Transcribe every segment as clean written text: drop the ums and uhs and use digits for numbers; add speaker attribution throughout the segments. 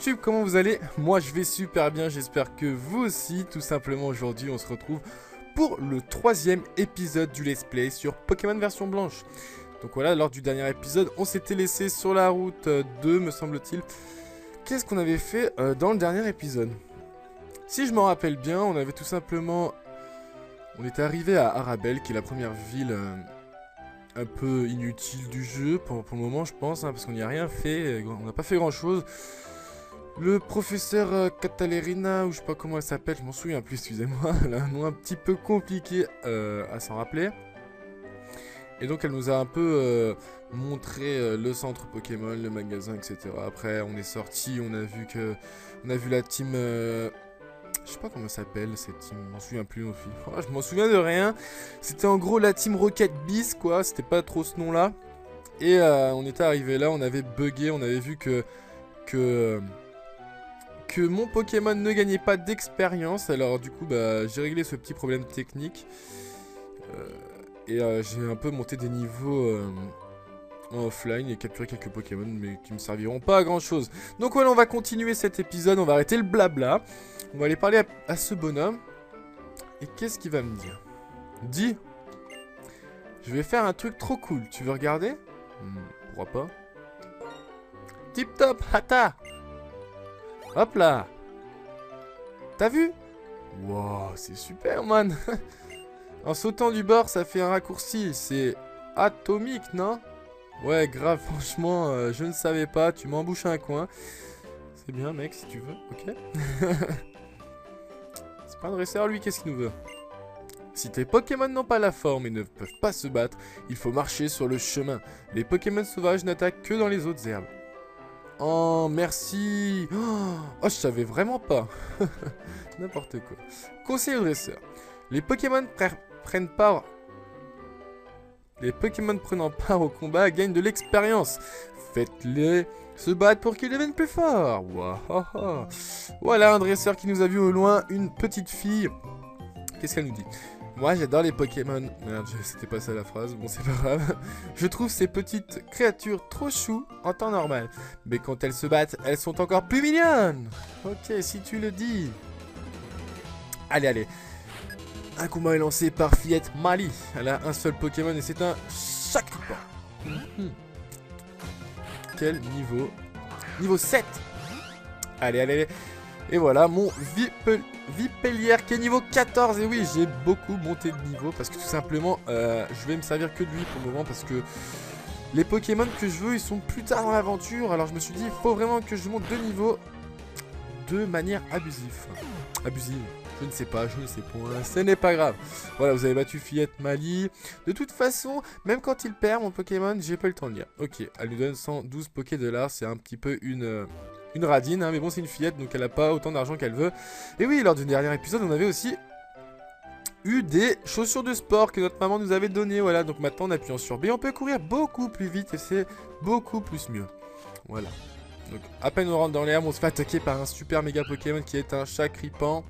Speaker 1: YouTube, comment vous allez? Moi je vais super bien, j'espère que vous aussi. Tout simplement aujourd'hui on se retrouve pour le 3e épisode du Let's Play sur Pokémon version blanche. Donc voilà, lors du dernier épisode on s'était laissé sur la route 2 me semble-t-il. Qu'est-ce qu'on avait fait dans le dernier épisode? Si je m'en rappelle bien, on avait tout simplement... On était arrivé à Arabelle, qui est la première ville un peu inutile du jeu, pour le moment je pense, hein, parce qu'on n'y a rien fait, on n'a pas fait grand chose. Le professeur Catalerina, ou je sais pas comment elle s'appelle, je m'en souviens plus, excusez-moi, elle a un nom un petit peu compliqué à s'en rappeler. Et donc elle nous a un peu montré le centre Pokémon, le magasin, etc. Après on est sorti, on a vu la team... je sais pas comment ça s'appelle cette team, je m'en souviens plus non plus. Oh, je m'en souviens de rien. C'était en gros la team Rocket Beast quoi, c'était pas trop ce nom là. Et on était arrivé là, on avait bugué, on avait vu que mon Pokémon ne gagnait pas d'expérience. Alors du coup bah j'ai réglé ce petit problème technique. Et j'ai un peu monté des niveaux en offline et capturé quelques Pokémon mais qui me serviront pas à grand chose. Donc voilà, on va continuer cet épisode, on va arrêter le blabla. On va aller parler à ce bonhomme. Et qu'est-ce qu'il va me dire? Dis, je vais faire un truc trop cool, tu veux regarder? Pourquoi pas? Tip top, hata. Hop là. T'as vu? Wow, c'est super man. En sautant du bord, ça fait un raccourci. C'est atomique, non? Ouais, grave, franchement, je ne savais pas. Tu m'embouches un coin. C'est bien, mec, si tu veux. Ok. C'est pas un dresseur, lui, qu'est-ce qu'il nous veut? Si tes Pokémon n'ont pas la forme et ne peuvent pas se battre, il faut marcher sur le chemin. Les Pokémon sauvages n'attaquent que dans les autres herbes. Oh, merci. Oh, je savais vraiment pas. N'importe quoi. Conseil au dresseur. Les Pokémon prennent part... Les Pokémon prenant part au combat gagnent de l'expérience. Faites-les se battre pour qu'ils deviennent plus forts. Wow. Voilà un dresseur qui nous a vu au loin une petite fille. Qu'est-ce qu'elle nous dit? Moi j'adore les Pokémon. Merde, c'était pas ça la phrase, bon c'est pas grave. Je trouve ces petites créatures trop chou en temps normal. Mais quand elles se battent, elles sont encore plus mignonnes. Ok, si tu le dis. Allez, allez. Un combat est lancé par Fillette Mali. Elle a un seul Pokémon et c'est un Chakripan. Quel niveau? Niveau 7. Allez, allez, allez. Et voilà mon Vipellière qui est niveau 14. Et oui, j'ai beaucoup monté de niveau parce que tout simplement, je vais me servir que de lui pour le moment parce que les Pokémon que je veux, ils sont plus tard dans l'aventure. Alors je me suis dit, il faut vraiment que je monte de niveau de manière abusive. Je ne sais pas, je ne sais point, ce n'est pas grave. Voilà, vous avez battu Fillette Mali. De toute façon, même quand il perd mon Pokémon, j'ai pas eu le temps de lire. Ok, elle lui donne 112 Poké-dollars, c'est un petit peu une radine, hein, mais bon, c'est une fillette, donc elle a pas autant d'argent qu'elle veut. Et oui, lors du dernier épisode, on avait aussi eu des chaussures de sport que notre maman nous avait données. Voilà, donc maintenant, en appuyant sur B, on peut courir beaucoup plus vite et c'est beaucoup plus mieux. Voilà. Donc, à peine on rentre dans l'herbe, on se fait attaquer par un super méga Pokémon qui est un Chakripan.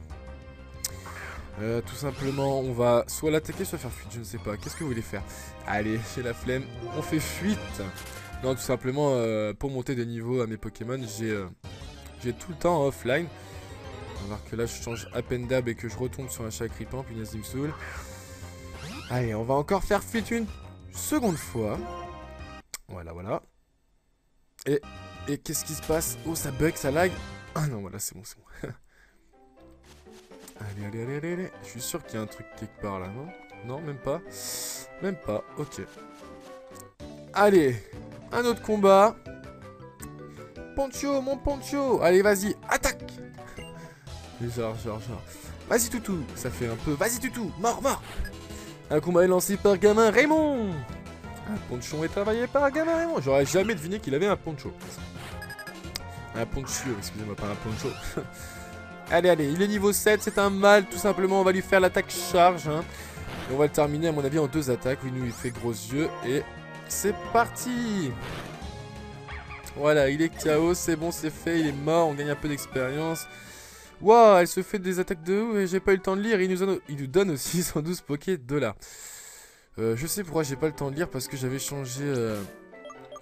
Speaker 1: Tout simplement, on va soit l'attaquer, soit faire fuite, je ne sais pas. Qu'est-ce que vous voulez faire? Allez, j'ai la flemme, on fait fuite. Non, tout simplement, pour monter des niveaux à mes Pokémon, j'ai tout le temps en offline. On va voir que là, je change à peine d'hab et que je retombe sur un Chakripan, puis il me saoule. Allez, on va encore faire fuite une seconde fois. Voilà, voilà. Et qu'est-ce qui se passe? Oh, ça bug, ça lag. Ah non, voilà, c'est bon, c'est bon. Allez, allez, allez, allez, allez. Je suis sûr qu'il y a un truc quelque part là, non? Non, même pas. Même pas, ok. Allez, un autre combat. Poncho, mon Poncho. Allez, vas-y, attaque. Genre. Vas-y, toutou. Ça fait un peu. Vas-y, toutou. Mort. Un combat est lancé par Gamin Raymond. Un ponchon est travaillé par Gamin Raymond. J'aurais jamais deviné qu'il avait un poncho. Un poncho, excusez-moi, pas un poncho. Allez, allez, il est niveau 7, c'est un mâle, tout simplement, on va lui faire l'attaque charge. Hein. Et on va le terminer, à mon avis, en 2 attaques. Oui, nous, il fait gros yeux, et c'est parti. Voilà, il est KO, c'est bon, c'est fait, il est mort, on gagne un peu d'expérience. Waouh, elle se fait des attaques de ouf, et j'ai pas eu le temps de lire, il nous donne aussi 112 Poké-dollars. Je sais pourquoi j'ai pas le temps de lire, parce que j'avais changé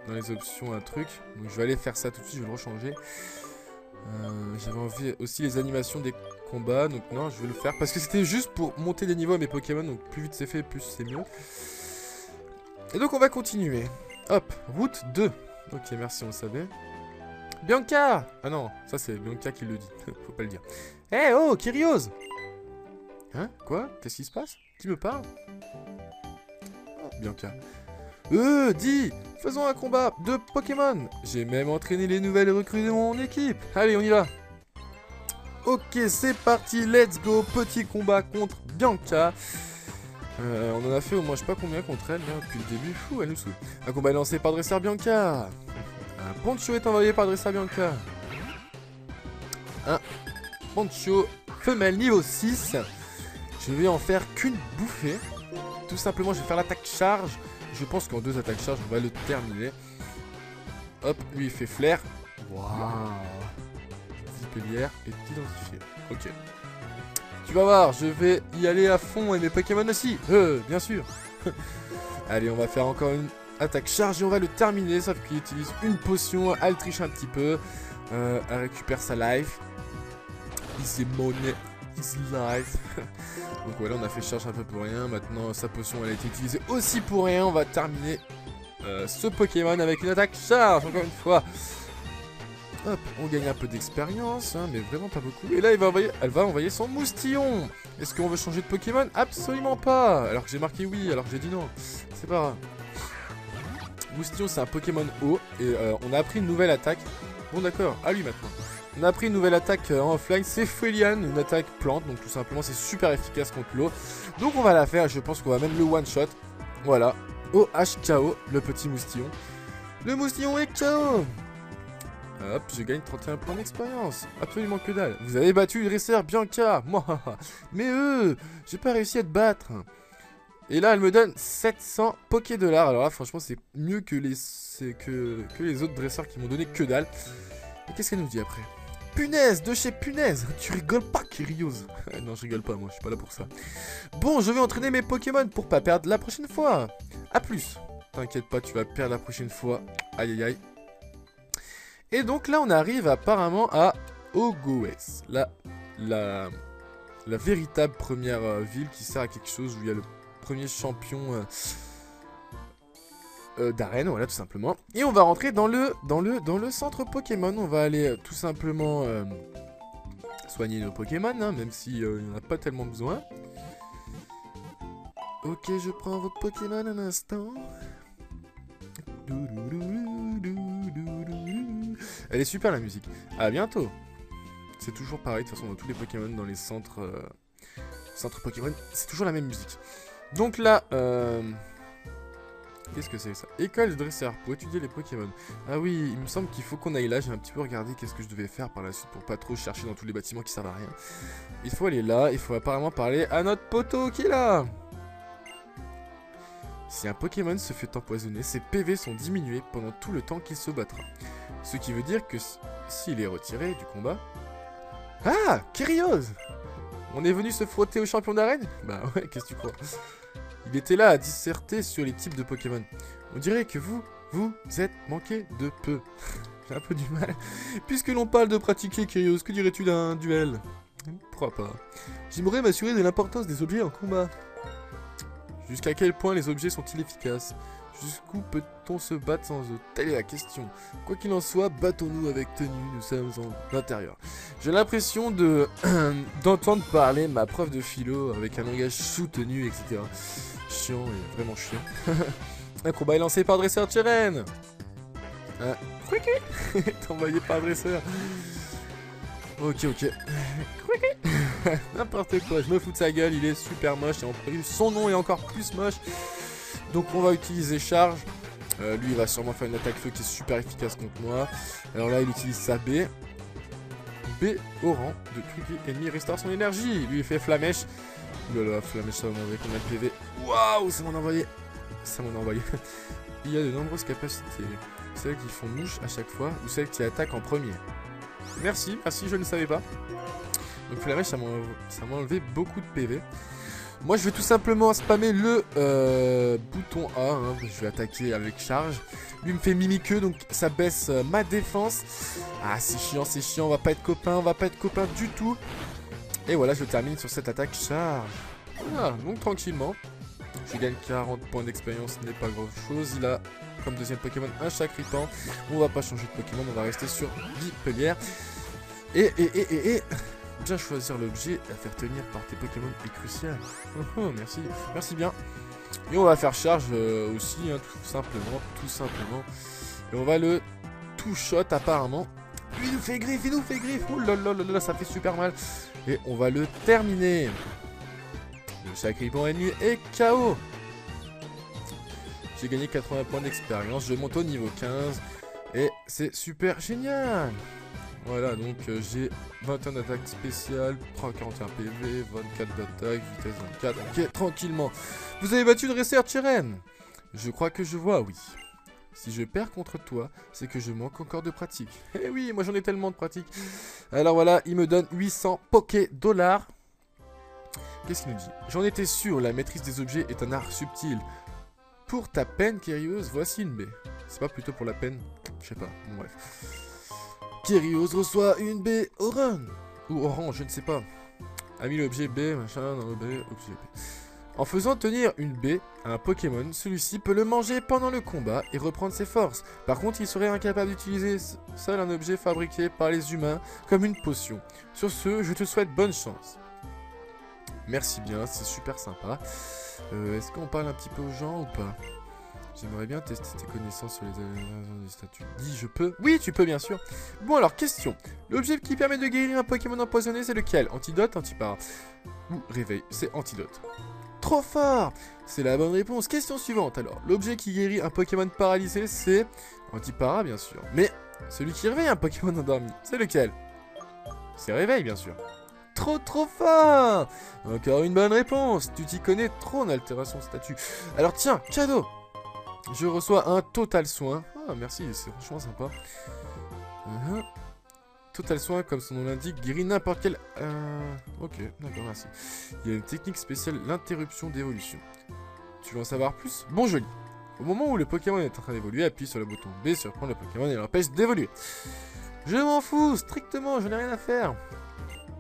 Speaker 1: dans les options un truc. Donc je vais aller faire ça tout de suite, je vais le rechanger. J'avais envie aussi les animations des combats, donc non, je vais le faire. Parce que c'était juste pour monter des niveaux à mes Pokémon, donc plus vite c'est fait, plus c'est mieux. Et donc on va continuer. Hop, route 2. Ok, merci, on le savait. Bianca! Ah non, ça c'est Bianca qui le dit, faut pas le dire. Eh oh, Kyrios! Hein? Quoi? Qu'est-ce qui se passe? Qui me parle? Oh, Bianca. Dis! Faisons un combat de Pokémon! J'ai même entraîné les nouvelles recrues de mon équipe! Allez, on y va! Ok, c'est parti, let's go! Petit combat contre Bianca. On en a fait au moins je sais pas combien contre elle, là, depuis le début. Fou, elle nous saoule. Un combat lancé par Dresseur Bianca. Un poncho est envoyé par Dresseur Bianca. Un poncho femelle niveau 6. Je vais en faire qu'une bouffée. Tout simplement, je vais faire l'attaque charge. Je pense qu'en 2 attaques charge, on va le terminer. Hop, lui il fait flair. Waouh. Vipellière est identifiée. Ok. Tu vas voir, je vais y aller à fond et mes Pokémon aussi. Bien sûr. Allez, on va faire encore une attaque charge et on va le terminer. Sauf qu'il utilise une potion, elle triche un petit peu. Elle récupère sa life. Easy money, easy life. Donc voilà, on a fait charge un peu pour rien. Maintenant, sa potion, elle a été utilisée aussi pour rien. On va terminer ce Pokémon avec une attaque charge, encore une fois. Hop, on gagne un peu d'expérience, hein, mais vraiment pas beaucoup. Et là, elle va envoyer son moustillon. Est-ce qu'on veut changer de Pokémon? Absolument pas. Alors que j'ai marqué oui, alors que j'ai dit non. C'est pas grave. Moustillon, c'est un Pokémon eau. Et on a appris une nouvelle attaque. Bon, d'accord, à lui maintenant. On a appris une nouvelle attaque en offline. C'est Fuelian, une attaque plante. Donc tout simplement, c'est super efficace contre l'eau. Donc on va la faire. Je pense qu'on va même le one-shot. Voilà. OHKO, le petit moustillon. Le moustillon est KO. Hop, je gagne 31 points d'expérience. Absolument que dalle. Vous avez battu le dresseur Bianca. Moi, mais j'ai pas réussi à te battre. Et là, elle me donne 700 Poké-dollars. Alors là, franchement, c'est mieux que les autres dresseurs qui m'ont donné que dalle. Et qu'est-ce qu'elle nous dit après? Punaise, de chez Punaise. Tu rigoles pas, Kyrios. Non, je rigole pas, moi, je suis pas là pour ça. Bon, je vais entraîner mes Pokémon pour pas perdre la prochaine fois. A plus. T'inquiète pas, tu vas perdre la prochaine fois. Aïe, aïe, aïe. Et donc là, on arrive apparemment à Ogoes, la véritable première ville qui sert à quelque chose, où il y a le premier champion d'arène, voilà, tout simplement. Et on va rentrer dans le centre Pokémon. On va aller tout simplement soigner nos Pokémon, hein, même si il n'y en a pas tellement besoin. Ok, je prends votre Pokémon un instant. Elle est super la musique. À bientôt. C'est toujours pareil de toute façon dans tous les Pokémon, dans les centres Pokémon, c'est toujours la même musique. Donc là, qu'est-ce que c'est ça? École de dresseur pour étudier les Pokémon. Ah oui, il me semble qu'il faut qu'on aille là. J'ai un petit peu regardé qu'est-ce que je devais faire par la suite pour pas trop chercher dans tous les bâtiments qui servent à rien. Il faut aller là. Il faut apparemment parler à notre poteau qui est là. Si un Pokémon se fait empoisonner, ses PV sont diminués pendant tout le temps qu'il se battra. Ce qui veut dire que s'il est retiré du combat... Ah, Kyrios! On est venu se frotter au champion d'arène? Bah ouais, qu'est-ce que tu crois? Il était là à disserter sur les types de Pokémon. On dirait que vous êtes manqué de peu. J'ai un peu du mal. Puisque l'on parle de pratiquer, Kyrios, que dirais-tu d'un duel? Pourquoi pas? J'aimerais m'assurer de l'importance des objets en combat. Jusqu'à quel point les objets sont-ils efficaces? Jusqu'où peut-on se battre sans eux? Telle est la question. Quoi qu'il en soit, battons-nous avec tenue, nous sommes en intérieur. J'ai l'impression d'entendre parler ma prof de philo avec un langage soutenu, etc. Chiant et vraiment chiant. Un combat est lancé par Dresseur Cheren. T'es envoyé par Dresseur. Ok. N'importe quoi, je me fous de sa gueule, il est super moche et en plus son nom est encore plus moche. Donc on va utiliser charge. Lui il va sûrement faire une attaque feu qui est super efficace contre moi. Alors là il utilise sa B. B au rang de Criqui ennemi restaure son énergie. Lui il fait Flamèche. Oulala, Flamèche ça va m'envoyer combien de PV? Waouh, ça m'en a envoyé. Il y a de nombreuses capacités. Celles qui font mouche à chaque fois ou celles qui attaquent en premier. Merci, je ne savais pas. Donc Flamèche ça m'a enlevé beaucoup de PV. Moi je vais tout simplement spammer le bouton A, hein. Je vais attaquer avec charge. Lui me fait mimiqueux, donc ça baisse ma défense. Ah c'est chiant, on va pas être copains, du tout. Et voilà, je termine sur cette attaque charge. Voilà, donc tranquillement. Je gagne 40 points d'expérience, ce n'est pas grand chose. Il a comme deuxième Pokémon un Chacripan. On va pas changer de Pokémon, on va rester sur Vipelière. Et bien choisir l'objet à faire tenir par tes Pokémon est crucial. Merci bien. Et on va faire charge aussi, hein, tout simplement. Et on va le two-shot apparemment. Il nous fait griffe. Oh là là, ça fait super mal. Et on va le terminer. Le Chacripan ennemi est KO. J'ai gagné 80 points d'expérience. Je monte au niveau 15. Et c'est super génial. Voilà, donc j'ai 21 d'attaque spéciale, 41 PV, 24 d'attaque, vitesse 24. Ok, tranquillement. Vous avez battu le dresseur Tyren. Je crois que je vois, oui. Si je perds contre toi, c'est que je manque encore de pratique. Eh oui, moi j'en ai tellement de pratique. Alors voilà, il me donne 800 Poké-dollars. Qu'est-ce qu'il nous dit? J'en étais sûr, la maîtrise des objets est un art subtil. Pour ta peine, Kyrios, voici une baie. C'est pas plutôt pour la peine? Je sais pas, bon, bref. Kyrios reçoit une baie orange. Ou orange, je ne sais pas. A mis l'objet B, machin, dans l'objet B. En faisant tenir une baie à un Pokémon, celui-ci peut le manger pendant le combat et reprendre ses forces. Par contre, il serait incapable d'utiliser seul un objet fabriqué par les humains comme une potion. Sur ce, je te souhaite bonne chance. Merci bien, c'est super sympa. Est-ce qu'on parle un petit peu aux gens ou pas? J'aimerais bien tester tes connaissances sur les statuts. Dis, je peux? Oui, tu peux bien sûr. Bon alors, question. L'objet qui permet de guérir un Pokémon empoisonné, c'est lequel? Antidote, antipara ou réveil? C'est antidote. Trop fort! C'est la bonne réponse. Question suivante alors. L'objet qui guérit un Pokémon paralysé, c'est antipara bien sûr. Mais celui qui réveille un Pokémon endormi, c'est lequel? C'est réveil bien sûr. Trop fort! Encore une bonne réponse. Tu t'y connais trop en altération de statut. Alors tiens, cadeau! Je reçois un total soin. Ah merci, c'est franchement sympa. Total soin, comme son nom l'indique, guérit n'importe quel... Ok, d'accord, merci. Il y a une technique spéciale, l'interruption d'évolution. Tu veux en savoir plus? Bon, joli. Au moment où le Pokémon est en train d'évoluer, appuie sur le bouton B, surprend le Pokémon et l'empêche d'évoluer. Je m'en fous, strictement, je n'ai rien à faire.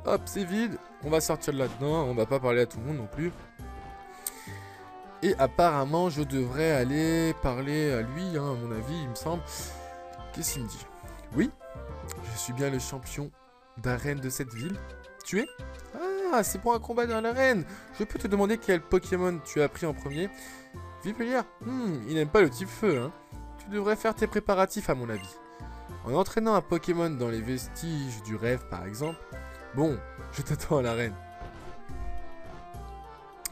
Speaker 1: Hop, c'est vide. On va sortir de là-dedans, on va pas parler à tout le monde non plus. Et apparemment, je devrais aller parler à lui, hein, à mon avis, il me semble. Qu'est-ce qu'il me dit? Oui, je suis bien le champion d'arène de cette ville. Tu es? Ah, c'est pour un combat dans l'arène. Je peux te demander quel Pokémon tu as pris en premier? Vipelière? Il n'aime pas le type feu, hein. Tu devrais faire tes préparatifs, à mon avis. En entraînant un Pokémon dans les vestiges du rêve, par exemple. Bon, je t'attends à l'arène.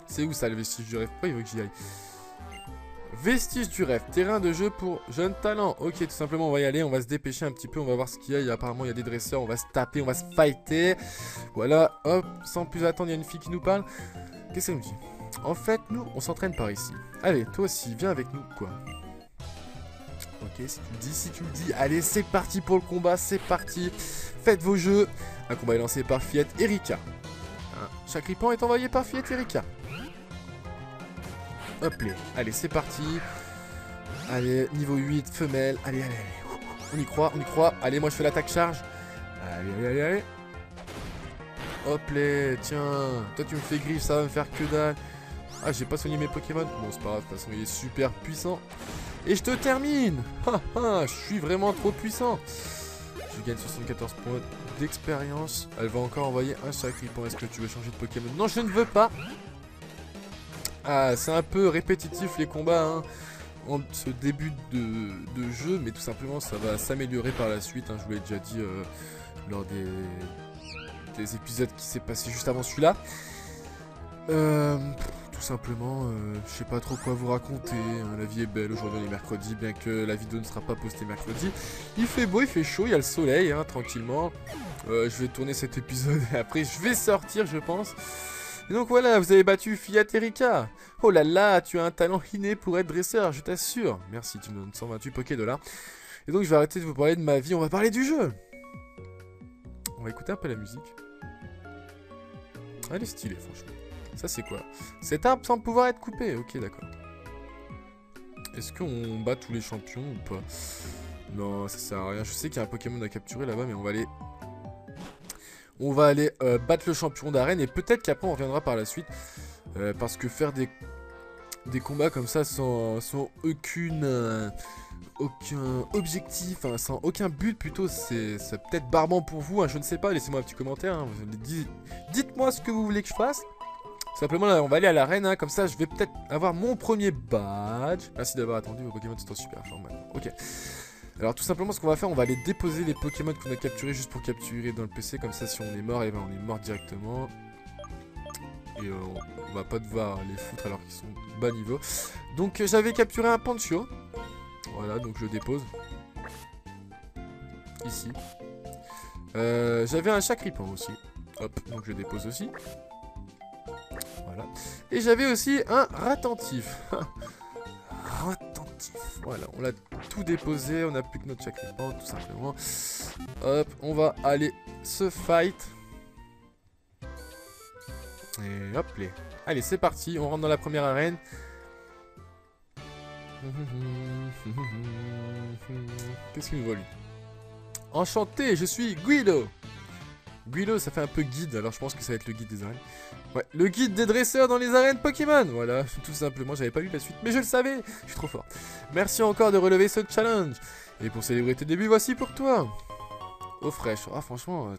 Speaker 1: C'est où ça, le vestige du rêve? Pourquoi il veut que j'y aille? Vestige du rêve, terrain de jeu pour jeunes talents. Ok, tout simplement, on va y aller, on va se dépêcher un petit peu, on va voir ce qu'il y a. Apparemment, il y a des dresseurs, on va se taper, on va se fighter. Voilà, hop, sans plus attendre, il y a une fille qui nous parle. Qu'est-ce qu'elle nous dit? En fait, nous, on s'entraîne par ici. Allez, toi aussi, viens avec nous, quoi. Ok, si tu le dis, allez, c'est parti pour le combat, c'est parti. Faites vos jeux. Un combat est lancé par Fiat Erika. Chacripan est envoyé par Fiat Erika. Hop là, allez c'est parti. Allez, niveau 8, femelle. Allez. On y croit. Allez, moi je fais l'attaque charge. Allez. Hop là, tiens. Toi tu me fais griffe, ça va me faire que dalle. Ah, j'ai pas soigné mes Pokémon. Bon, c'est pas grave, de toute façon il est super puissant. Et je te termine. Je suis vraiment trop puissant. Je gagne 74 points d'expérience. Elle va encore envoyer un Chacripan. Est-ce que tu veux changer de Pokémon? Non, je ne veux pas. Ah, c'est un peu répétitif les combats, hein, en ce début de jeu, mais tout simplement ça va s'améliorer par la suite, hein, je vous l'ai déjà dit lors des épisodes qui s'est passé juste avant celui-là. Tout simplement, je sais pas trop quoi vous raconter, hein, la vie est belle, aujourd'hui on est mercredi, bien que la vidéo ne sera pas postée mercredi. Il fait beau, il fait chaud, il y a le soleil, hein, tranquillement. Je vais tourner cet épisode et après je vais sortir je pense. Et donc voilà, vous avez battu Fiat Erika. Oh là là, tu as un talent inné pour être dresseur, je t'assure. Merci, tu me donnes 128 Poké-dollars. Et donc je vais arrêter de vous parler de ma vie, on va parler du jeu. On va écouter un peu la musique. Elle est stylée, franchement. Ça c'est quoi? Cet arbre semble pouvoir être coupé. Ok, d'accord. Est-ce qu'on bat tous les champions ou pas? Non, ça sert à rien. Je sais qu'il y a un Pokémon à capturer là-bas, mais on va aller... battre le champion d'arène. Et peut-être qu'après on reviendra par la suite. Parce que faire des combats comme ça sans aucun objectif, hein, sans aucun but plutôt, c'est peut-être barbant pour vous, hein, je ne sais pas, laissez-moi un petit commentaire, hein, dites-moi ce que vous voulez que je fasse. Simplement là on va aller à l'arène, hein, comme ça je vais peut-être avoir mon premier badge. Merci d'avoir attendu, vos Pokémon sont en super forme maintenant. Ok. Alors tout simplement ce qu'on va faire, on va aller déposer les Pokémon qu'on a capturés juste pour capturer dans le PC, comme ça si on est mort, et ben on est mort directement. Et on va pas devoir les foutre alors qu'ils sont bas niveau. Donc j'avais capturé un Pancho. Voilà, donc je le dépose. Ici. J'avais un Chacripan aussi. Hop, donc je le dépose aussi. Voilà. Et j'avais aussi un Ratentif. Ratentif. Voilà, on l'a tout déposé. On n'a plus que notre Chacripan, tout simplement. Hop, on va aller se fight. Et hop, les. Allez, c'est parti. On rentre dans la première arène. Qu'est-ce qu'il nous voit lui? Enchanté, je suis Guido. Guido, ça fait un peu guide, alors je pense que ça va être le guide des arènes. Ouais, le guide des dresseurs dans les arènes Pokémon. Voilà, tout simplement, j'avais pas lu la suite, mais je le savais. Je suis trop fort. Merci encore de relever ce challenge. Et pour célébrer tes débuts, voici pour toi. Eau fraîche. Ah, franchement,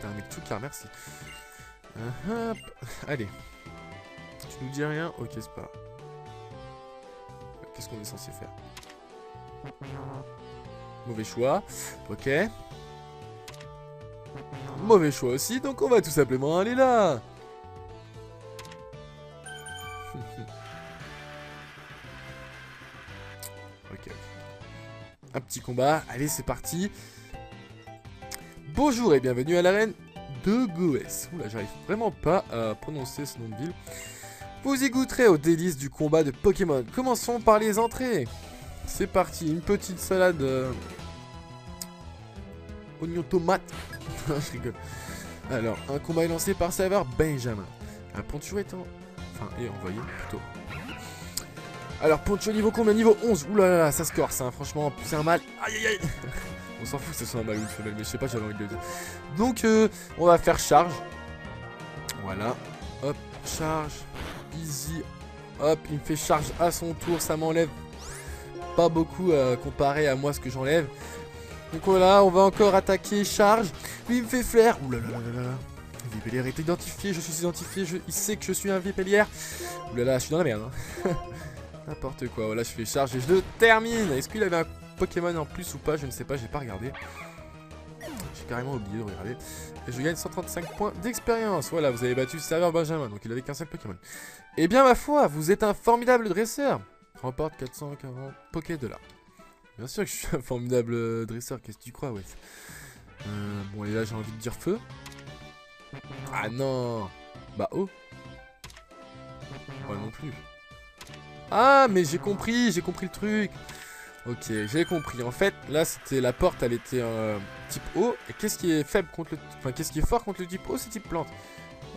Speaker 1: t'es un mec tout clair, merci. Allez. Tu nous dis rien? Ok, c'est pas. Qu'est-ce qu'on est censé faire? Mauvais choix. Ok. Mauvais choix aussi, donc on va tout simplement aller là. Ok. Un petit combat. Allez, c'est parti. Bonjour et bienvenue à l'arène de Goès. Oula, j'arrive vraiment pas à prononcer ce nom de ville. Vous y goûterez aux délices du combat de Pokémon. Commençons par les entrées. C'est parti, une petite salade oignon tomate. Je rigole. Alors, un combat est lancé par serveur Benjamin. Un Poncho est envoyé plutôt. Alors, Poncho niveau combien? Niveau 11. Ouh là là, ça se corse, hein. Franchement, c'est un mâle. Aïe aïe aïe. On s'en fout que ce soit un mâle ou une femelle, mais je sais pas, j'avais envie de le dire. Donc, on va faire charge. Voilà. Hop, charge. Easy. Hop, il me fait charge à son tour. Ça m'enlève pas beaucoup comparé à moi ce que j'enlève. Donc voilà, on va encore attaquer. Charge. Lui, il me fait flair. Ouh là là là là. Vipellière est identifié. Je suis identifié. Il sait que je suis un Vipellière. Ouh là là, je suis dans la merde. Hein. N'importe quoi. Voilà, je fais charge et je le termine. Est-ce qu'il avait un Pokémon en plus ou pas? Je ne sais pas, j'ai pas regardé. J'ai carrément oublié de regarder. Et je gagne 135 points d'expérience. Voilà, vous avez battu le serveur Benjamin, donc il avait qu'un seul Pokémon. Eh bien, ma foi, vous êtes un formidable dresseur. Remporte 440 Poké-dollars. Bien sûr que je suis un formidable dresseur, qu'est-ce que tu crois, ouais. Bon, et là, j'ai envie de dire feu. Ah non. Bah, oh. Ouais, non plus. Ah, mais j'ai compris le truc. Ok, j'ai compris. En fait, là, c'était la porte, elle était type eau. Et qu'est-ce qui est faible contre le... Enfin, qu'est-ce qui est fort contre le type eau, c'est type plante.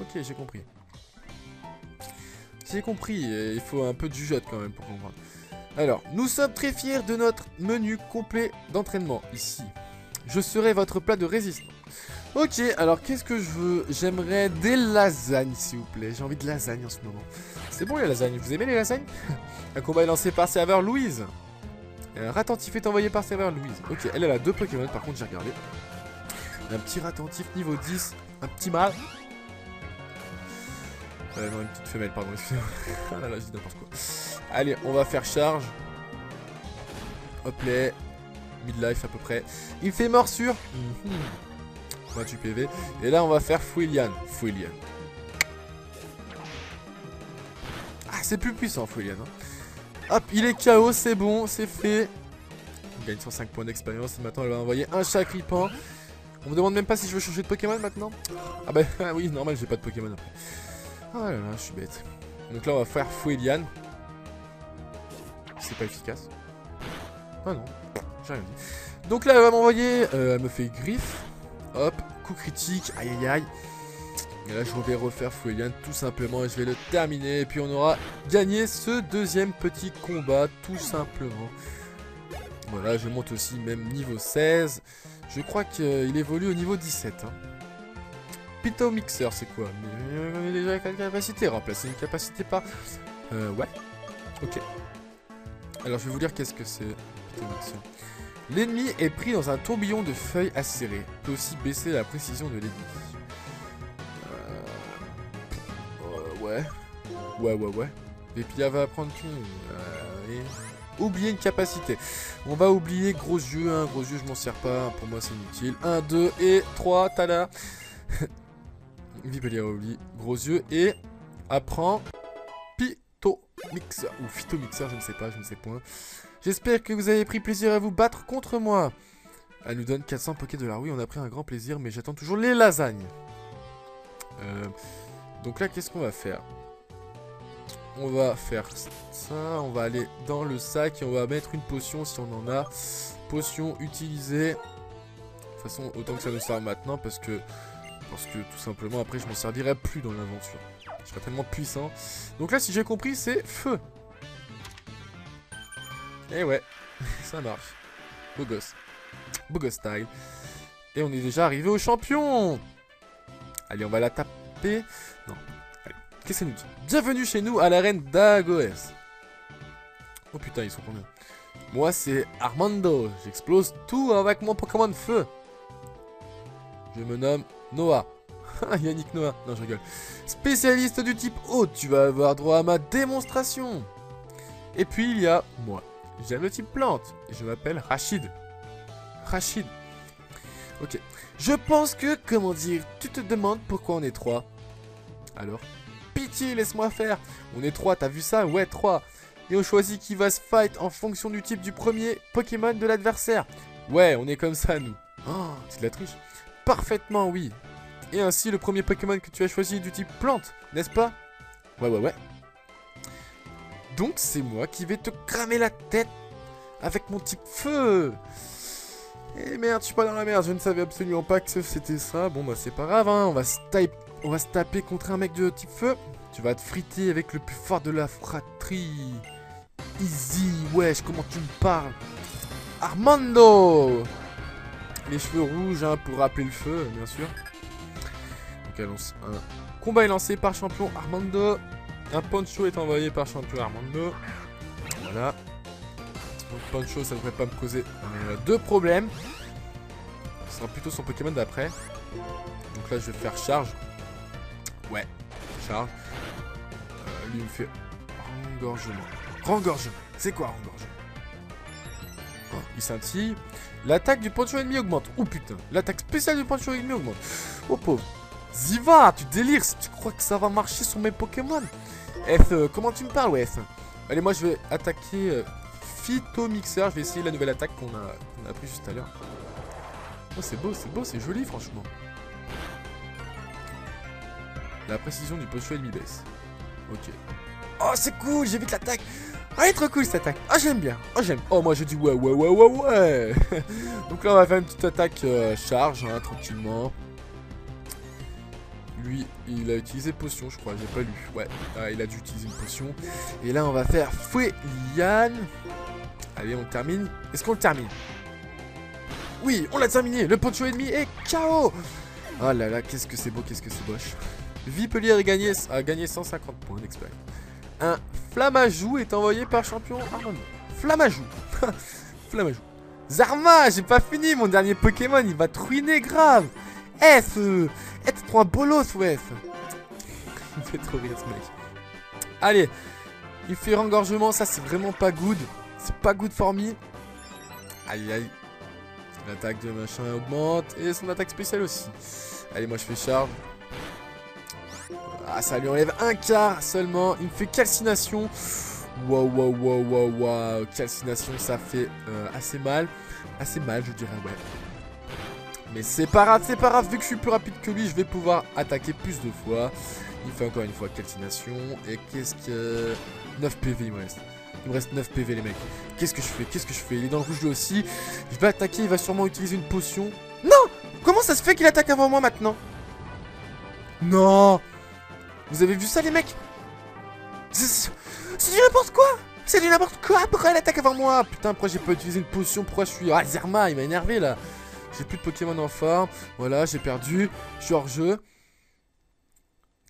Speaker 1: Ok, j'ai compris. J'ai compris. Il faut un peu de jugeote quand même pour comprendre. Alors, nous sommes très fiers de notre menu complet d'entraînement ici. Je serai votre plat de résistance. Ok, alors qu'est-ce que je veux? J'aimerais des lasagnes, s'il vous plaît. J'ai envie de lasagne en ce moment. C'est bon les lasagnes, vous aimez les lasagnes? Un combat est lancé par serveur Louise. Ratentif est envoyé par serveur Louise. Ok, elle a 2 Pokémon, par contre j'ai regardé. Un petit Ratentif niveau 10, un petit mâle. Non, une petite femelle, pardon, excusez-moi. Ah là là, je dis n'importe quoi. Allez, on va faire charge. Hop là. Midlife à peu près. Il fait morsure. 28 PV. Et là, on va faire Fouilian. Fouilian. Ah, c'est plus puissant, Fouilian. Hein. Hop, il est KO, c'est bon, c'est fait. On gagne 105 points d'expérience. Et maintenant, elle va envoyer un Chacripan. On me demande même pas si je veux changer de Pokémon maintenant. Ah bah oui, normal, j'ai pas de Pokémon après. Ah là là, je suis bête. Donc là, on va faire Fouilian. C'est pas efficace. Ah non, j'ai rien dit. Donc là, elle va m'envoyer... elle me fait griffe. Hop, coup critique. Aïe aïe aïe. Et là, je vais refaire Fuelian tout simplement et je vais le terminer. Et puis, on aura gagné ce deuxième petit combat, tout simplement. Voilà, je monte aussi même niveau 16. Je crois qu'il évolue au niveau 17. Hein. Pito Mixer, c'est quoi? Mais déjà avec la capacité. Remplacer une capacité par... ouais. Ok. Alors, je vais vous dire qu'est-ce que c'est. Pito Mixer. L'ennemi est pris dans un tourbillon de feuilles acérées. Peut aussi baisser la précision de l'ennemi. Ouais. Ouais. Et puis elle va apprendre tout. Oublier une capacité. On va oublier gros yeux. Hein. Gros yeux, je m'en sers pas. Pour moi, c'est inutile. 1, 2 et 3. Tada. Vipelier oublie. Gros yeux. Et apprend Pito Mixer. Ou Phyto Mixer, je ne sais pas. Je ne sais point. J'espère que vous avez pris plaisir à vous battre contre moi. Elle nous donne 400 $. Oui, on a pris un grand plaisir. Mais j'attends toujours les lasagnes. Donc là, qu'est-ce qu'on va faire? On va faire ça, on va aller dans le sac et on va mettre une potion si on en a. Potion utilisée. De toute façon, autant que ça nous serve maintenant parce que tout simplement après je m'en servirai plus dans l'aventure. Je serai tellement puissant. Donc là, si j'ai compris, c'est feu. Et ouais, ça marche. Beau gosse. Beau gosse style. Et on est déjà arrivé au champion. Allez, on va la taper. Non. Qu'est-ce que ça nous dit? Bienvenue chez nous à l'arène d'Agoès. Oh putain, ils sont combien? Moi, c'est Armando. J'explose tout avec mon Pokémon feu. Je me nomme Noah. Yannick Noah. Non, je rigole. Spécialiste du type eau. Tu vas avoir droit à ma démonstration. Et puis, il y a moi. J'aime le type plante. Et je m'appelle Rachid. Rachid. Ok. Je pense que, comment dire, tu te demandes pourquoi on est 3. Alors? Pitié, laisse-moi faire. On est 3, t'as vu ça? Ouais, 3. Et on choisit qui va se fight en fonction du type du premier Pokémon de l'adversaire. Ouais, on est comme ça, nous. Oh, c'est de la triche. Parfaitement, oui. Et ainsi, le premier Pokémon que tu as choisi est du type plante, n'est-ce pas? Ouais. Donc, c'est moi qui vais te cramer la tête avec mon type feu. Eh merde, je suis pas dans la merde. Je ne savais absolument pas que c'était ça. Bon, bah, c'est pas grave, hein. On va se taper contre un mec de type feu. Tu vas te friter avec le plus fort de la fratrie. Easy, wesh, comment tu me parles? Armando! Les cheveux rouges, hein, pour rappeler le feu, bien sûr. Donc, allons. Un combat est lancé par champion Armando. Un Poncho est envoyé par champion Armando. Voilà. Donc, Poncho, ça ne devrait pas me causer deux problèmes. Ce sera plutôt son Pokémon d'après. Donc là, je vais faire charge. Ouais, charge. Lui, il me fait rengorgement. Rengorgement. C'est quoi rengorgement? Oh, il scintille. L'attaque du Poncho ennemi augmente. Oh putain. L'attaque spéciale du Poncho ennemi augmente. Oh pauvre. Ziva, tu délires si tu crois que ça va marcher sur mes Pokémon. F, comment tu me parles, ouais, F? Allez, moi, je vais attaquer Phyto Mixer. Je vais essayer la nouvelle attaque qu'on a appris juste à l'heure. Oh, c'est beau, c'est joli, franchement. La précision du Poncho ennemi baisse. Ok. Oh, c'est cool, j'évite l'attaque. Ah, elle est trop cool cette attaque. Ah, j'aime bien. Oh, j'aime. Oh, moi je dis ouais. Donc là, on va faire une petite attaque charge, hein, tranquillement. Lui, il a utilisé potion, je crois. J'ai pas lu. Ouais, il a dû utiliser une potion. Et là, on va faire Fuelian. Allez, on termine. Est-ce qu'on le termine? Oui, on l'a terminé. Le Poncho ennemi est KO. Oh là là, qu'est-ce que c'est beau, qu'est-ce que c'est moche. Vipelier a gagné 150 points d'expérience. Un Flamajou est envoyé par champion Armando. Flamajou. Flamajou. Zarma, j'ai pas fini mon dernier Pokémon, il va te ruiner grave. F, t'es trop un bolos, ouais. Il me fait trop rire ce mec. Allez, il fait rengorgement, ça c'est vraiment pas good. C'est pas good for me. Aïe. L'attaque de machin augmente et son attaque spéciale aussi. Allez, moi je fais charge. Ah, ça lui enlève un quart seulement. Il me fait calcination. Waouh. Calcination, ça fait assez mal. Assez mal, je dirais, ouais. Mais c'est pas grave. Vu que je suis plus rapide que lui, je vais pouvoir attaquer plus de fois. Il fait encore une fois calcination. Et qu'est-ce que... 9 PV, il me reste. Il me reste 9 PV, les mecs. Qu'est-ce que je fais? Il est dans le rouge lui aussi. Je vais attaquer, il va sûrement utiliser une potion. Non! Comment ça se fait qu'il attaque avant moi maintenant? Non. Vous avez vu ça, les mecs? C'est du n'importe quoi. C'est du n'importe quoi. Pourquoi elle attaque avant moi? Putain, pourquoi j'ai pas utilisé une potion? Pourquoi je suis... Ah, Zerma, il m'a énervé, là. J'ai plus de Pokémon en forme. Voilà, j'ai perdu. Je suis hors jeu.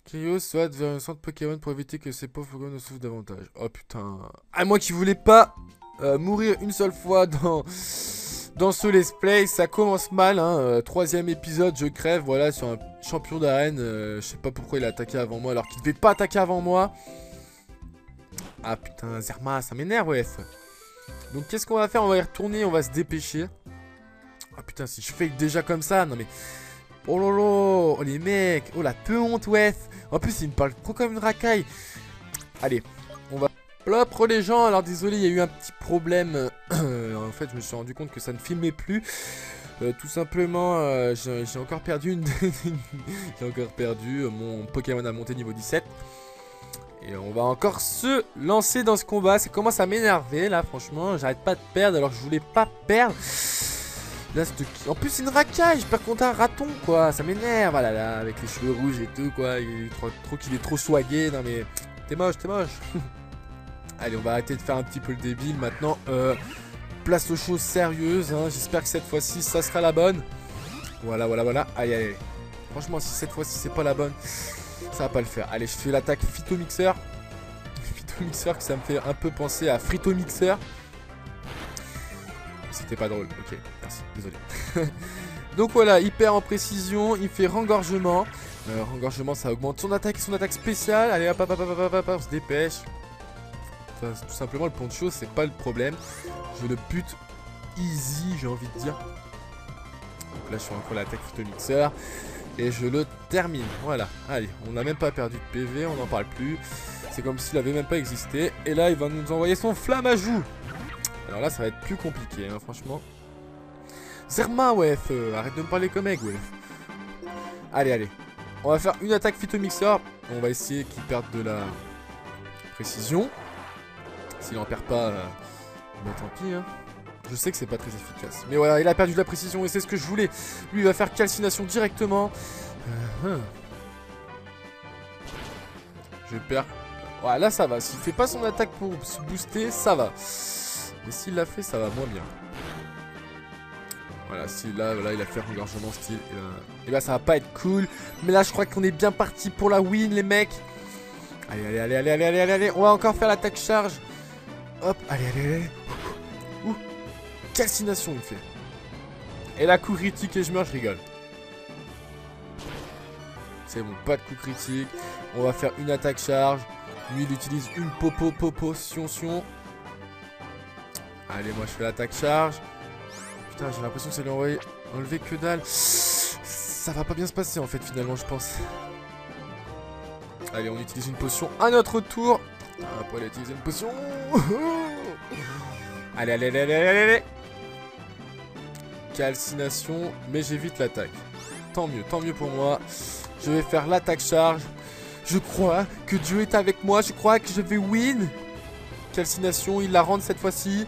Speaker 1: Kyrios soit vers un centre Pokémon pour éviter que ces pauvres Pokémon ne souffrent davantage. Oh putain. Ah, moi qui voulais pas mourir une seule fois dans ce let's play, ça commence mal. Hein. Troisième épisode, je crève. Voilà, sur un champion d'arène. Je sais pas pourquoi il a attaqué avant moi alors qu'il devait pas attaquer avant moi. Ah putain, Zerma, ça m'énerve, ouais. Donc qu'est-ce qu'on va faire? On va y retourner, on va se dépêcher. Ah putain, si je fake déjà comme ça, non mais... Oh lolo, oh les mecs, oh la peu honte, ouais. En plus, il me parle trop comme une racaille. Allez, on va plopre les gens. Alors désolé, il y a eu un petit problème. En fait, je me suis rendu compte que ça ne filmait plus. Tout simplement, j'ai encore perdu une... j'ai encore perdu. Mon Pokémon a monté niveau 17. Et on va encore se lancer dans ce combat. Ça commence à m'énerver là, franchement. J'arrête pas de perdre alors que je voulais pas perdre. Là, en plus, c'est une racaille. Je perds contre un raton, quoi. Ça m'énerve. Ah là là, avec les cheveux rouges et tout, quoi. Il est trop swagué. Non, mais t'es moche, t'es moche. Allez, on va arrêter de faire un petit peu le débile maintenant. Place aux choses sérieuses. Hein. J'espère que cette fois-ci, ça sera la bonne. Voilà, voilà, voilà. Aïe, aïe. Franchement, si cette fois-ci, c'est pas la bonne, ça va pas le faire. Allez, je fais l'attaque Phytomixer. Phytomixer, que ça me fait un peu penser à Fritomixer. C'était pas drôle, ok, merci, désolé. Donc voilà, il perd en précision, il fait rengorgement. Rengorgement, ça augmente son attaque et son attaque spéciale. Allez, hop, hop, hop, hop, hop, on se dépêche. Enfin, tout simplement, le poncho, c'est pas le problème. Je le bute easy, j'ai envie de dire. Donc là, je suis encore l'attaque Phytomixer. Et je le termine, voilà. Allez, on n'a même pas perdu de PV, on n'en parle plus. C'est comme s'il avait même pas existé. Et là, il va nous envoyer son flamme à joue. Alors là, ça va être plus compliqué, hein, franchement. Zerma, ouais, arrête de me parler comme egg, ouais. Allez, allez. On va faire une attaque Phytomixer. On va essayer qu'il perde de la précision. S'il en perd pas, bah tant pis, hein. Je sais que c'est pas très efficace. Mais voilà, il a perdu de la précision et c'est ce que je voulais. Lui, il va faire calcination directement. Je perds. Ouais, là, ça va. S'il fait pas son attaque pour se booster, ça va. Mais s'il l'a fait, ça va moins bien. Voilà, si là, il a fait engorgement style. Et là, ça va pas être cool. Mais là, je crois qu'on est bien parti pour la win, les mecs. Allez, allez, allez, allez, allez, allez, allez. On va encore faire l'attaque charge. Hop, allez, allez, allez. Ouh, calcination, il me fait. Et là, coup critique et je meurs, je rigole. C'est bon, pas de coup critique. On va faire une attaque charge. Lui, il utilise une potion. Allez, moi je fais l'attaque charge. Putain, j'ai l'impression que ça lui a enlevé que dalle. Ça va pas bien se passer en fait, finalement, je pense. Allez, on utilise une potion à notre tour. Après, il a utilisé une potion. Allez, allez, allez, allez, allez, allez. Calcination, mais j'évite l'attaque. Tant mieux pour moi. Je vais faire l'attaque charge. Je crois que Dieu est avec moi. Je crois que je vais win. Calcination, il la rentre cette fois-ci.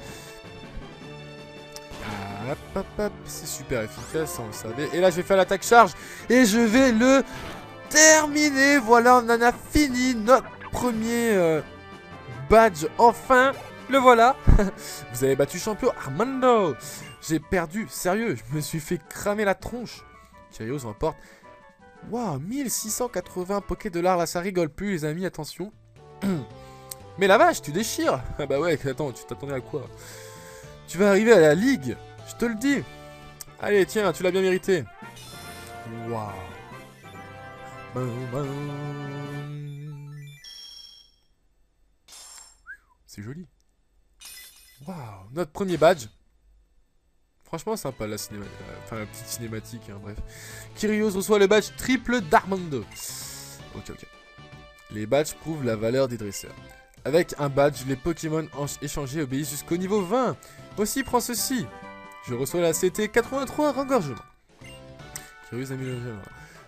Speaker 1: Hop, hop, hop. C'est super efficace, hein, vous savez. Et là, je vais faire l'attaque charge. Et je vais le terminer. Voilà, on en a fini notre premier badge. Enfin, le voilà. Vous avez battu champion Armando. J'ai perdu, sérieux. Je me suis fait cramer la tronche. Kyrios remporte. Waouh, 1680 Poké-Dollars. Là, ça rigole plus, les amis, attention. Mais la vache, tu déchires. Ah bah ouais, attends, tu t'attendais à quoi? Tu vas arriver à la ligue, je te le dis. Allez, tiens, tu l'as bien mérité. Waouh. C'est joli. Waouh, notre premier badge. Franchement sympa la petite cinématique, hein, bref. Kyrios reçoit le badge triple d'Armando. Ok. Les badges prouvent la valeur des dresseurs. Avec un badge, les Pokémon échangés obéissent jusqu'au niveau 20. Aussi, prends ceci. Je reçois la CT 83 rengorgement. Kyrios a mis le...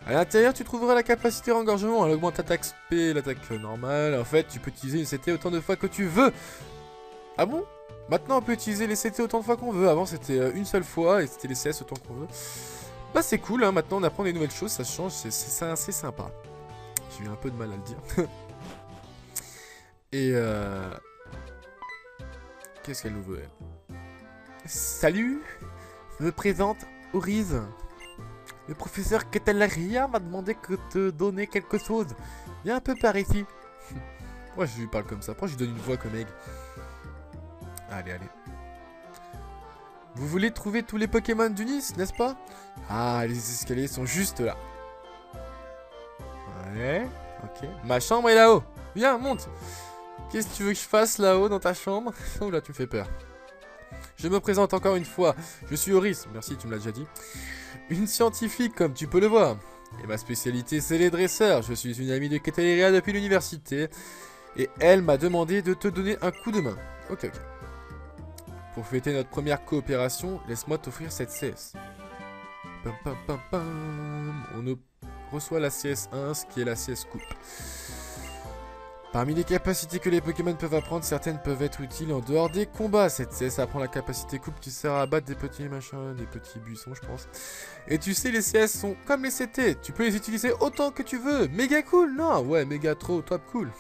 Speaker 1: À l'intérieur, tu trouveras la capacité rengorgement. Elle augmente l'attaque SP, l'attaque normale. En fait, tu peux utiliser une CT autant de fois que tu veux. Ah bon? Maintenant, on peut utiliser les CT autant de fois qu'on veut. Avant, c'était une seule fois et c'était les CS autant qu'on veut. Bah c'est cool, hein, maintenant on apprend des nouvelles choses, ça change, c'est assez sympa. J'ai eu un peu de mal à le dire. Et qu'est-ce qu'elle nous veut, elle? Salut, je me présente, Oriz. Le professeur Catalaria m'a demandé de te donner quelque chose. Viens un peu par ici. Moi je lui parle comme ça, pourquoi je lui donne une voix comme Egg? Allez, allez. Vous voulez trouver tous les Pokémon du Nice, n'est-ce pas? Ah, les escaliers sont juste là. Ouais, ok. Ma chambre est là-haut. Viens, monte. Qu'est-ce que tu veux que je fasse là-haut dans ta chambre? Oh là, tu me fais peur. Je me présente encore une fois. Je suis Oris. Merci, tu me l'as déjà dit. Une scientifique, comme tu peux le voir. Et ma spécialité, c'est les dresseurs. Je suis une amie de Cataleria depuis l'université. Et elle m'a demandé de te donner un coup de main. Ok, ok. Pour fêter notre première coopération, laisse-moi t'offrir cette CS. Pam, pam, pam, pam. On reçoit la CS1, ce qui est la CS Coupe. Parmi les capacités que les Pokémon peuvent apprendre, certaines peuvent être utiles en dehors des combats. Cette CS apprend la capacité Coupe qui sert à abattre des petits machins, des petits buissons, je pense. Et tu sais, les CS sont comme les CT. Tu peux les utiliser autant que tu veux. Méga cool, non? Ouais, méga trop, top cool.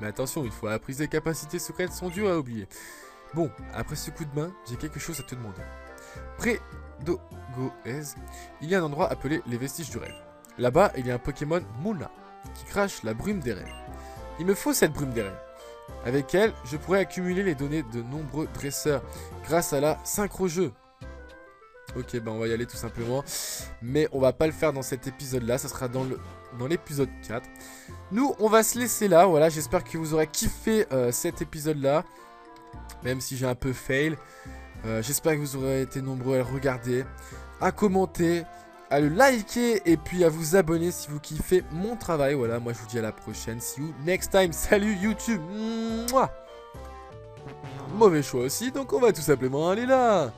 Speaker 1: Mais attention, une fois apprises, les capacités secrètes sont dures à oublier. Bon, après ce coup de main, j'ai quelque chose à te demander. Près d'Ogoez, il y a un endroit appelé les vestiges du rêve. Là-bas, il y a un Pokémon Mouna qui crache la brume des rêves. Il me faut cette brume des rêves. Avec elle, je pourrais accumuler les données de nombreux dresseurs grâce à la synchro-jeu. Ok, ben on va y aller tout simplement. Mais on va pas le faire dans cet épisode-là, ça sera dans l'épisode 4. Nous, on va se laisser là, voilà, j'espère que vous aurez kiffé cet épisode-là. Même si j'ai un peu fail. J'espère que vous aurez été nombreux à le regarder, à commenter, à le liker et puis à vous abonner si vous kiffez mon travail. Voilà, moi je vous dis à la prochaine. See you next time. Salut YouTube. Mouah. Mauvais choix aussi, donc on va tout simplement aller là.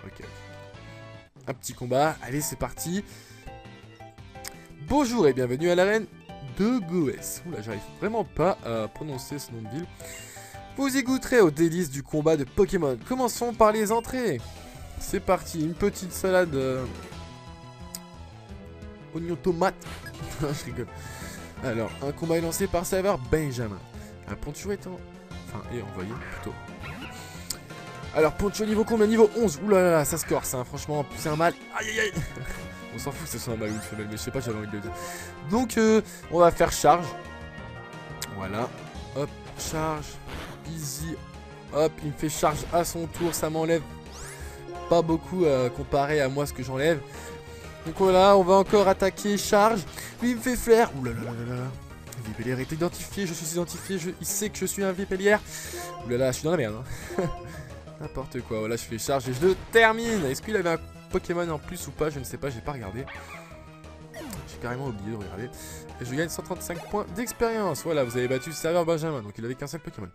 Speaker 1: Ok. Un petit combat. Allez, c'est parti. Bonjour et bienvenue à l'arène de Goes. Oula, j'arrive vraiment pas à prononcer ce nom de ville. Vous y goûterez aux délices du combat de Pokémon. Commençons par les entrées. C'est parti, une petite salade oignon tomate. Je rigole. Alors, un combat est lancé par serveur Benjamin. Un Poncho est envoyé plutôt. Alors, Poncho niveau combien? Niveau 11. Oula là là, ça se corse, hein. Franchement, c'est un mal. Aïe aïe aïe. On s'en fout que ce soit un mâle ou une femelle, mais je sais pas, j'avais envie de le dire. Donc, on va faire charge. Voilà. Hop, charge. Easy. Hop, il me fait charge à son tour. Ça m'enlève pas beaucoup comparé à moi ce que j'enlève. Donc voilà, on va encore attaquer. Charge. Lui, il me fait flair. Ouh là là là là. Vipellière est identifié. Je suis identifié. Il sait que je suis un Vipellière. Ouh là là, je suis dans la merde. Hein. N'importe quoi. Voilà, je fais charge et je le termine. Est-ce qu'il avait un Pokémon en plus ou pas? Je ne sais pas, j'ai pas regardé. J'ai carrément oublié de regarder. Et je gagne 135 points d'expérience. Voilà, vous avez battu le serveur Benjamin, donc il avait qu'un seul Pokémon.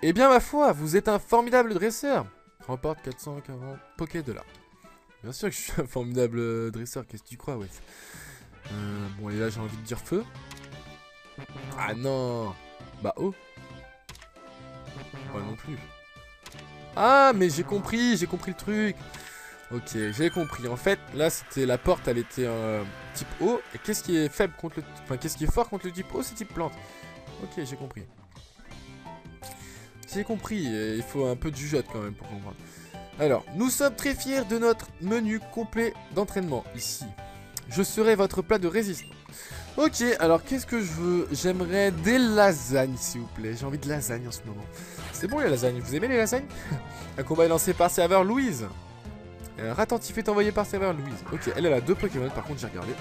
Speaker 1: Eh bien, ma foi, vous êtes un formidable dresseur. Remporte 440 Poké-Dollars. Bien sûr que je suis un formidable dresseur, qu'est-ce que tu crois, ouais. Bon, et là, j'ai envie de dire feu. Ah non. Bah, oh. Pas non plus. Ah, mais j'ai compris le truc. Ok, j'ai compris. En fait, là, c'était la porte, elle était type eau. Et qu'est-ce qui est faible contre le... Enfin, qu'est-ce qui est fort contre le type eau, c'est type plante. Ok, j'ai compris. J'ai compris. Et il faut un peu de jugeote quand même pour comprendre. Alors, nous sommes très fiers de notre menu complet d'entraînement ici. Je serai votre plat de résistance. Ok, alors qu'est-ce que je veux? J'aimerais des lasagnes, s'il vous plaît. J'ai envie de lasagne en ce moment. C'est bon les lasagnes. Vous aimez les lasagnes? Un combat est lancé par serveur Louise. Ratentif est envoyé par serveur Louise. Ok, elle a 2 Pokémon, par contre j'ai regardé.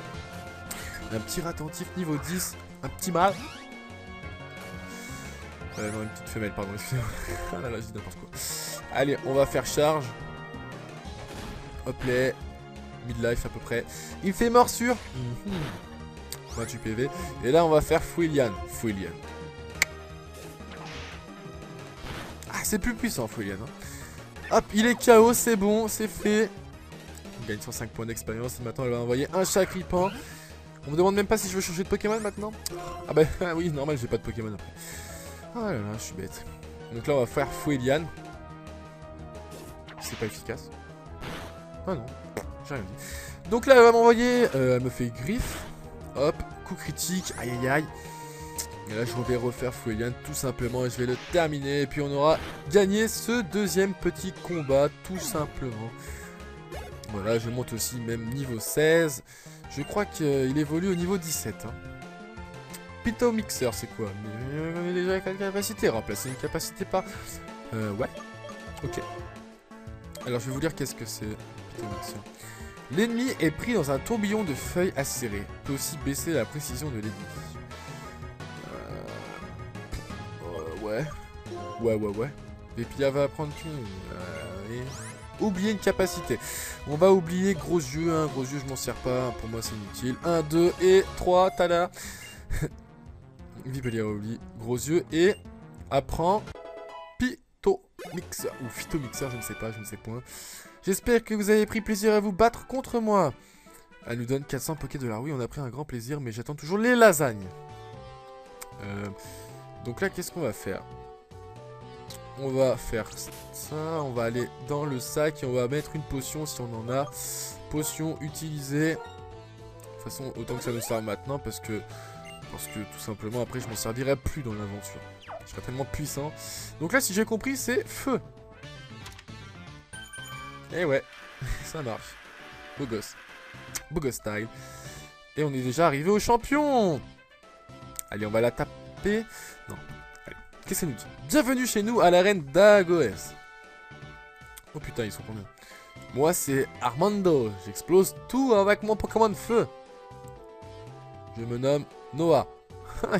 Speaker 1: Un petit Ratentif niveau 10, un petit mâle. Non, une petite femelle, pardon, excusez-moi. Ah là là, je dis n'importe quoi. Allez, on va faire charge. Hop là. Midlife à peu près. Il fait morsure. 28 PV. Et là, on va faire Fouilian. Fouilian. Ah, c'est plus puissant, Fouilian. Hein. Hop, il est KO, c'est bon, c'est fait. On gagne 105 points d'expérience. Et maintenant, elle va envoyer un Chakripan. On me demande même pas si je veux changer de Pokémon maintenant. Ah bah oui, normal, j'ai pas de Pokémon après. Ah là là, je suis bête. Donc là, on va faire Foueliane. C'est pas efficace. Ah non, j'ai rien dit. Donc là, elle va m'envoyer. Elle me fait griffe. Hop, coup critique. Aïe aïe aïe. Et là, je vais refaire Foueliane tout simplement. Et je vais le terminer. Et puis, on aura gagné ce deuxième petit combat, tout simplement. Voilà, je monte aussi même niveau 16. Je crois qu'il évolue au niveau 17. Hein. Pito Mixer, c'est quoi? Mais déjà avec la capacité. Remplacer une capacité par... ouais. Ok. Alors, je vais vous dire qu'est-ce que c'est. Pito Mixer. L'ennemi est pris dans un tourbillon de feuilles acérées. Peut aussi baisser la précision de l'ennemi. Ouais. Ouais. Et puis elle va apprendre tout. Oublier une capacité. On va oublier gros yeux. Hein. Gros yeux, je m'en sers pas. Pour moi, c'est inutile. 1, 2 et 3. Tada. Vipelier oublie. Gros yeux. Et apprend Pito Mixer. Ou Phyto Mixer, je ne sais pas. Je ne sais point. J'espère que vous avez pris plaisir à vous battre contre moi. Elle nous donne 400 Poké$. Oui, on a pris un grand plaisir. Mais j'attends toujours les lasagnes. Donc là, qu'est-ce qu'on va faire? On va faire ça, on va aller dans le sac et on va mettre une potion si on en a. Potion utilisée. De toute façon, autant que ça nous serve maintenant parce que tout simplement après je m'en servirai plus dans l'aventure. Je serai tellement puissant. Donc là, si j'ai compris, c'est feu. Et ouais, ça marche. Beau gosse. Beau gosse style. Et on est déjà arrivé au champion. Allez, on va la taper. Non. Qu'est-ce qu'elle nous dit? Bienvenue chez nous à l'arène d'Agoès. Oh putain, ils sont combien? Moi, c'est Armando. J'explose tout avec mon Pokémon feu. Je me nomme Noah.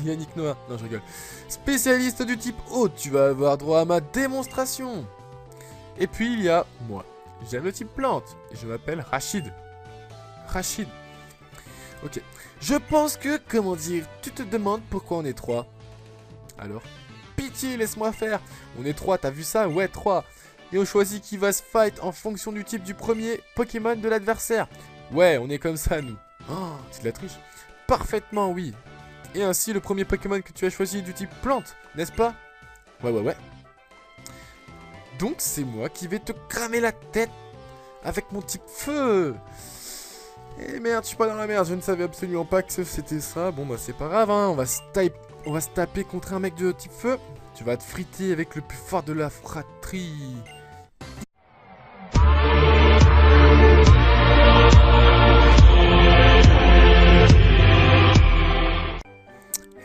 Speaker 1: Yannick Noah. Non, je rigole. Spécialiste du type eau, tu vas avoir droit à ma démonstration. Et puis, il y a moi. J'aime le type plante. Et je m'appelle Rachid. Rachid. Ok. Je pense que, comment dire, tu te demandes pourquoi on est 3. Alors? Pitié, laisse-moi faire. On est 3, t'as vu ça? Ouais, 3. Et on choisit qui va se fight en fonction du type du premier Pokémon de l'adversaire. Ouais, on est comme ça, nous. Oh, c'est de la triche. Parfaitement, oui. Et ainsi, le premier Pokémon que tu as choisi est du type plante, n'est-ce pas? Ouais. Donc, c'est moi qui vais te cramer la tête avec mon type feu. Eh merde, je suis pas dans la merde. Je ne savais absolument pas que c'était ça. Bon, bah, c'est pas grave, hein. On va se taper contre un mec de type feu. Tu vas te friter avec le plus fort de la fratrie.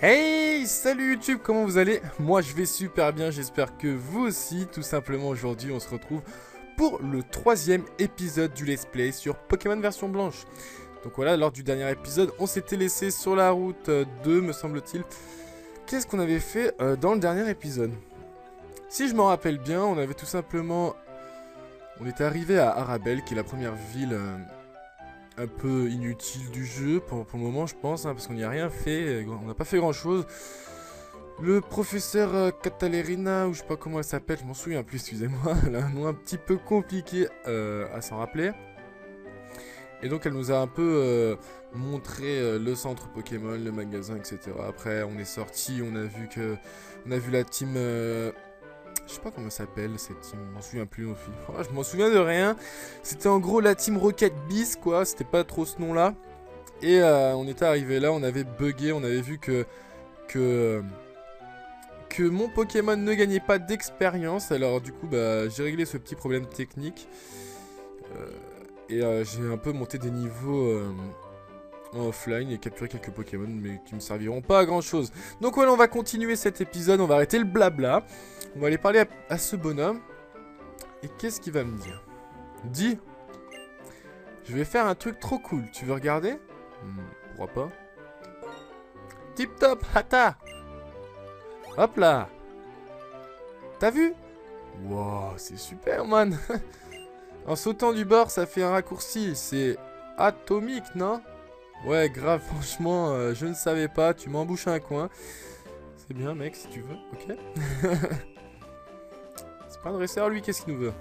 Speaker 1: Hey, salut YouTube, comment vous allez? Moi je vais super bien, j'espère que vous aussi. Tout simplement aujourd'hui on se retrouve pour le 3e épisode du Let's Play sur Pokémon version blanche. Donc voilà, lors du dernier épisode, on s'était laissé sur la route 2, me semble-t-il. Qu'est-ce qu'on avait fait dans le dernier épisode? Si je me rappelle bien, on avait tout simplement... On était arrivé à Arabelle, qui est la première ville un peu inutile du jeu, pour le moment je pense, hein, parce qu'on n'y a rien fait, on n'a pas fait grand-chose. Le professeur Catalerina, ou je sais pas comment elle s'appelle, je m'en souviens plus, excusez-moi, elle a un nom un petit peu compliqué à s'en rappeler. Et donc elle nous a un peu montré le centre Pokémon, le magasin, etc. Après on est sorti, on a vu la team, je sais pas comment ça s'appelle cette team, je m'en souviens plus aussi. Oh, je m'en souviens de rien. C'était en gros la team Rocket Beast quoi, c'était pas trop ce nom là. Et on était arrivé là, on avait bugué, on avait vu que mon Pokémon ne gagnait pas d'expérience. Alors du coup bah j'ai réglé ce petit problème technique. Et j'ai un peu monté des niveaux en offline et capturé quelques Pokémon mais qui me serviront pas à grand chose. Donc voilà, on va continuer cet épisode, on va arrêter le blabla. On va aller parler à ce bonhomme. Et qu'est-ce qu'il va me dire? Dis, je vais faire un truc trop cool, tu veux regarder? Pourquoi pas? Tip top, hata. Hop là. T'as vu? Wow, c'est super man. En sautant du bord, ça fait un raccourci. C'est atomique, non? Ouais, grave, franchement, je ne savais pas. Tu m'embouches un coin. C'est bien, mec, si tu veux. Ok. C'est pas un dresseur, lui, qu'est-ce qu'il nous veut?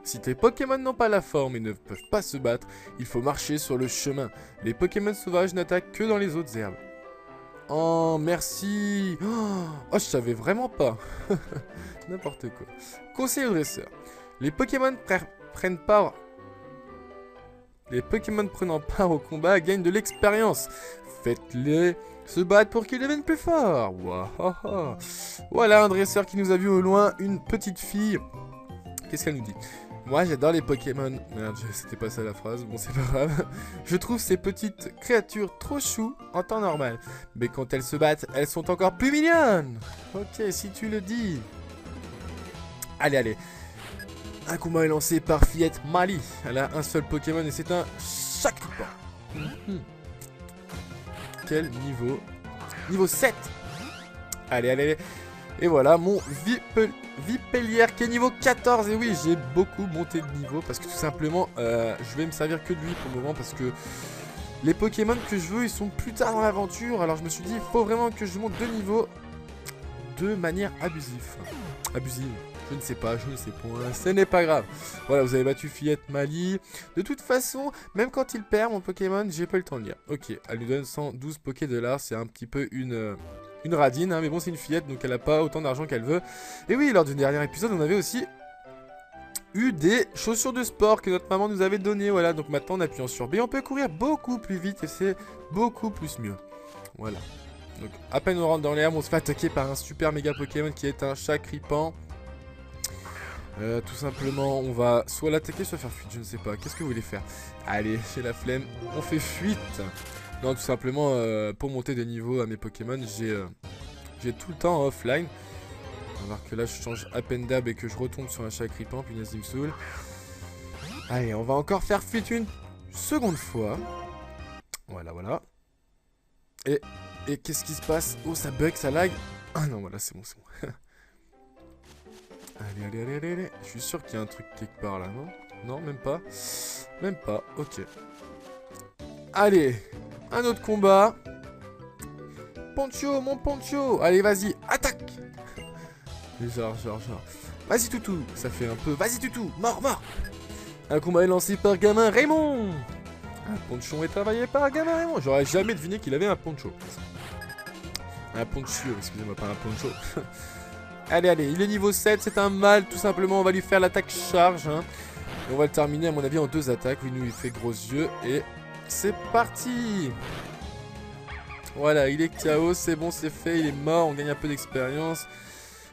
Speaker 1: Si tes Pokémon n'ont pas la forme et ne peuvent pas se battre, il faut marcher sur le chemin. Les Pokémon sauvages n'attaquent que dans les autres herbes. Oh, merci. Oh, je savais vraiment pas. N'importe quoi. Conseil au dresseur. Les Pokémon prennent part... Les Pokémon prenant part au combat gagnent de l'expérience. Faites-les se battre pour qu'ils deviennent plus forts. Waouh. Voilà un dresseur qui nous a vu au loin une petite fille. Qu'est-ce qu'elle nous dit? Moi j'adore les Pokémon. Merde, c'était pas ça la phrase, bon c'est pas grave. Je trouve ces petites créatures trop chou en temps normal. Mais quand elles se battent, elles sont encore plus mignonnes. Ok, si tu le dis. Allez, allez. Un combat est lancé par Fillette Mali. Elle a un seul Pokémon et c'est un Chakripan. Quel niveau? Niveau 7. Allez, allez, allez. Et voilà mon Vipellière qui est niveau 14. Et oui, j'ai beaucoup monté de niveau parce que tout simplement, je vais me servir que de lui pour le moment parce que les Pokémon que je veux, ils sont plus tard dans l'aventure. Alors je me suis dit, il faut vraiment que je monte de niveau de manière abusive. Je ne sais pas, je ne sais point, ce n'est pas grave. Voilà, vous avez battu Fillette Mali. De toute façon, même quand il perd mon Pokémon, j'ai pas eu le temps de lire. Ok, elle lui donne 112 Poké-dollars, c'est un petit peu une radine, hein, mais bon, c'est une fillette, donc elle a pas autant d'argent qu'elle veut. Et oui, lors du dernier épisode, on avait aussi eu des chaussures de sport que notre maman nous avait données. Voilà, donc maintenant, en appuyant sur B, on peut courir beaucoup plus vite et c'est beaucoup plus mieux. Voilà. Donc, à peine on rentre dans l'herbe, on se fait attaquer par un super méga Pokémon qui est un Chakripan. Tout simplement, on va soit l'attaquer, soit faire fuite, je ne sais pas. Qu'est-ce que vous voulez faire? Allez, j'ai la flemme, on fait fuite. Non, tout simplement, pour monter des niveaux à mes Pokémon, j'ai tout le temps en offline. On va voir que là, je change à peine d'ab et que je retombe sur un Chakripan, puis il me saoule. Allez, on va encore faire fuite une seconde fois. Voilà, voilà. Et qu'est-ce qui se passe? Oh, ça bug, ça lag. Ah non, voilà, c'est bon, c'est bon. Allez, allez, allez, allez, allez. Je suis sûr qu'il y a un truc quelque part là, non? Non, même pas. Même pas, ok. Allez, un autre combat. Poncho, mon Poncho. Allez, vas-y, attaque. Genre. Vas-y, toutou. Ça fait un peu. Vas-y, toutou. Mort. Un combat est lancé par Gamin Raymond. Un ponchon est travaillé par Gamin Raymond. J'aurais jamais deviné qu'il avait un poncho. Un poncho, excusez-moi, pas un poncho. Allez, allez, il est niveau 7, c'est un mâle, tout simplement, on va lui faire l'attaque charge. Hein. Et on va le terminer, à mon avis, en 2 attaques. Oui, nous, il fait gros yeux, et c'est parti. Voilà, il est KO, c'est bon, c'est fait, il est mort, on gagne un peu d'expérience.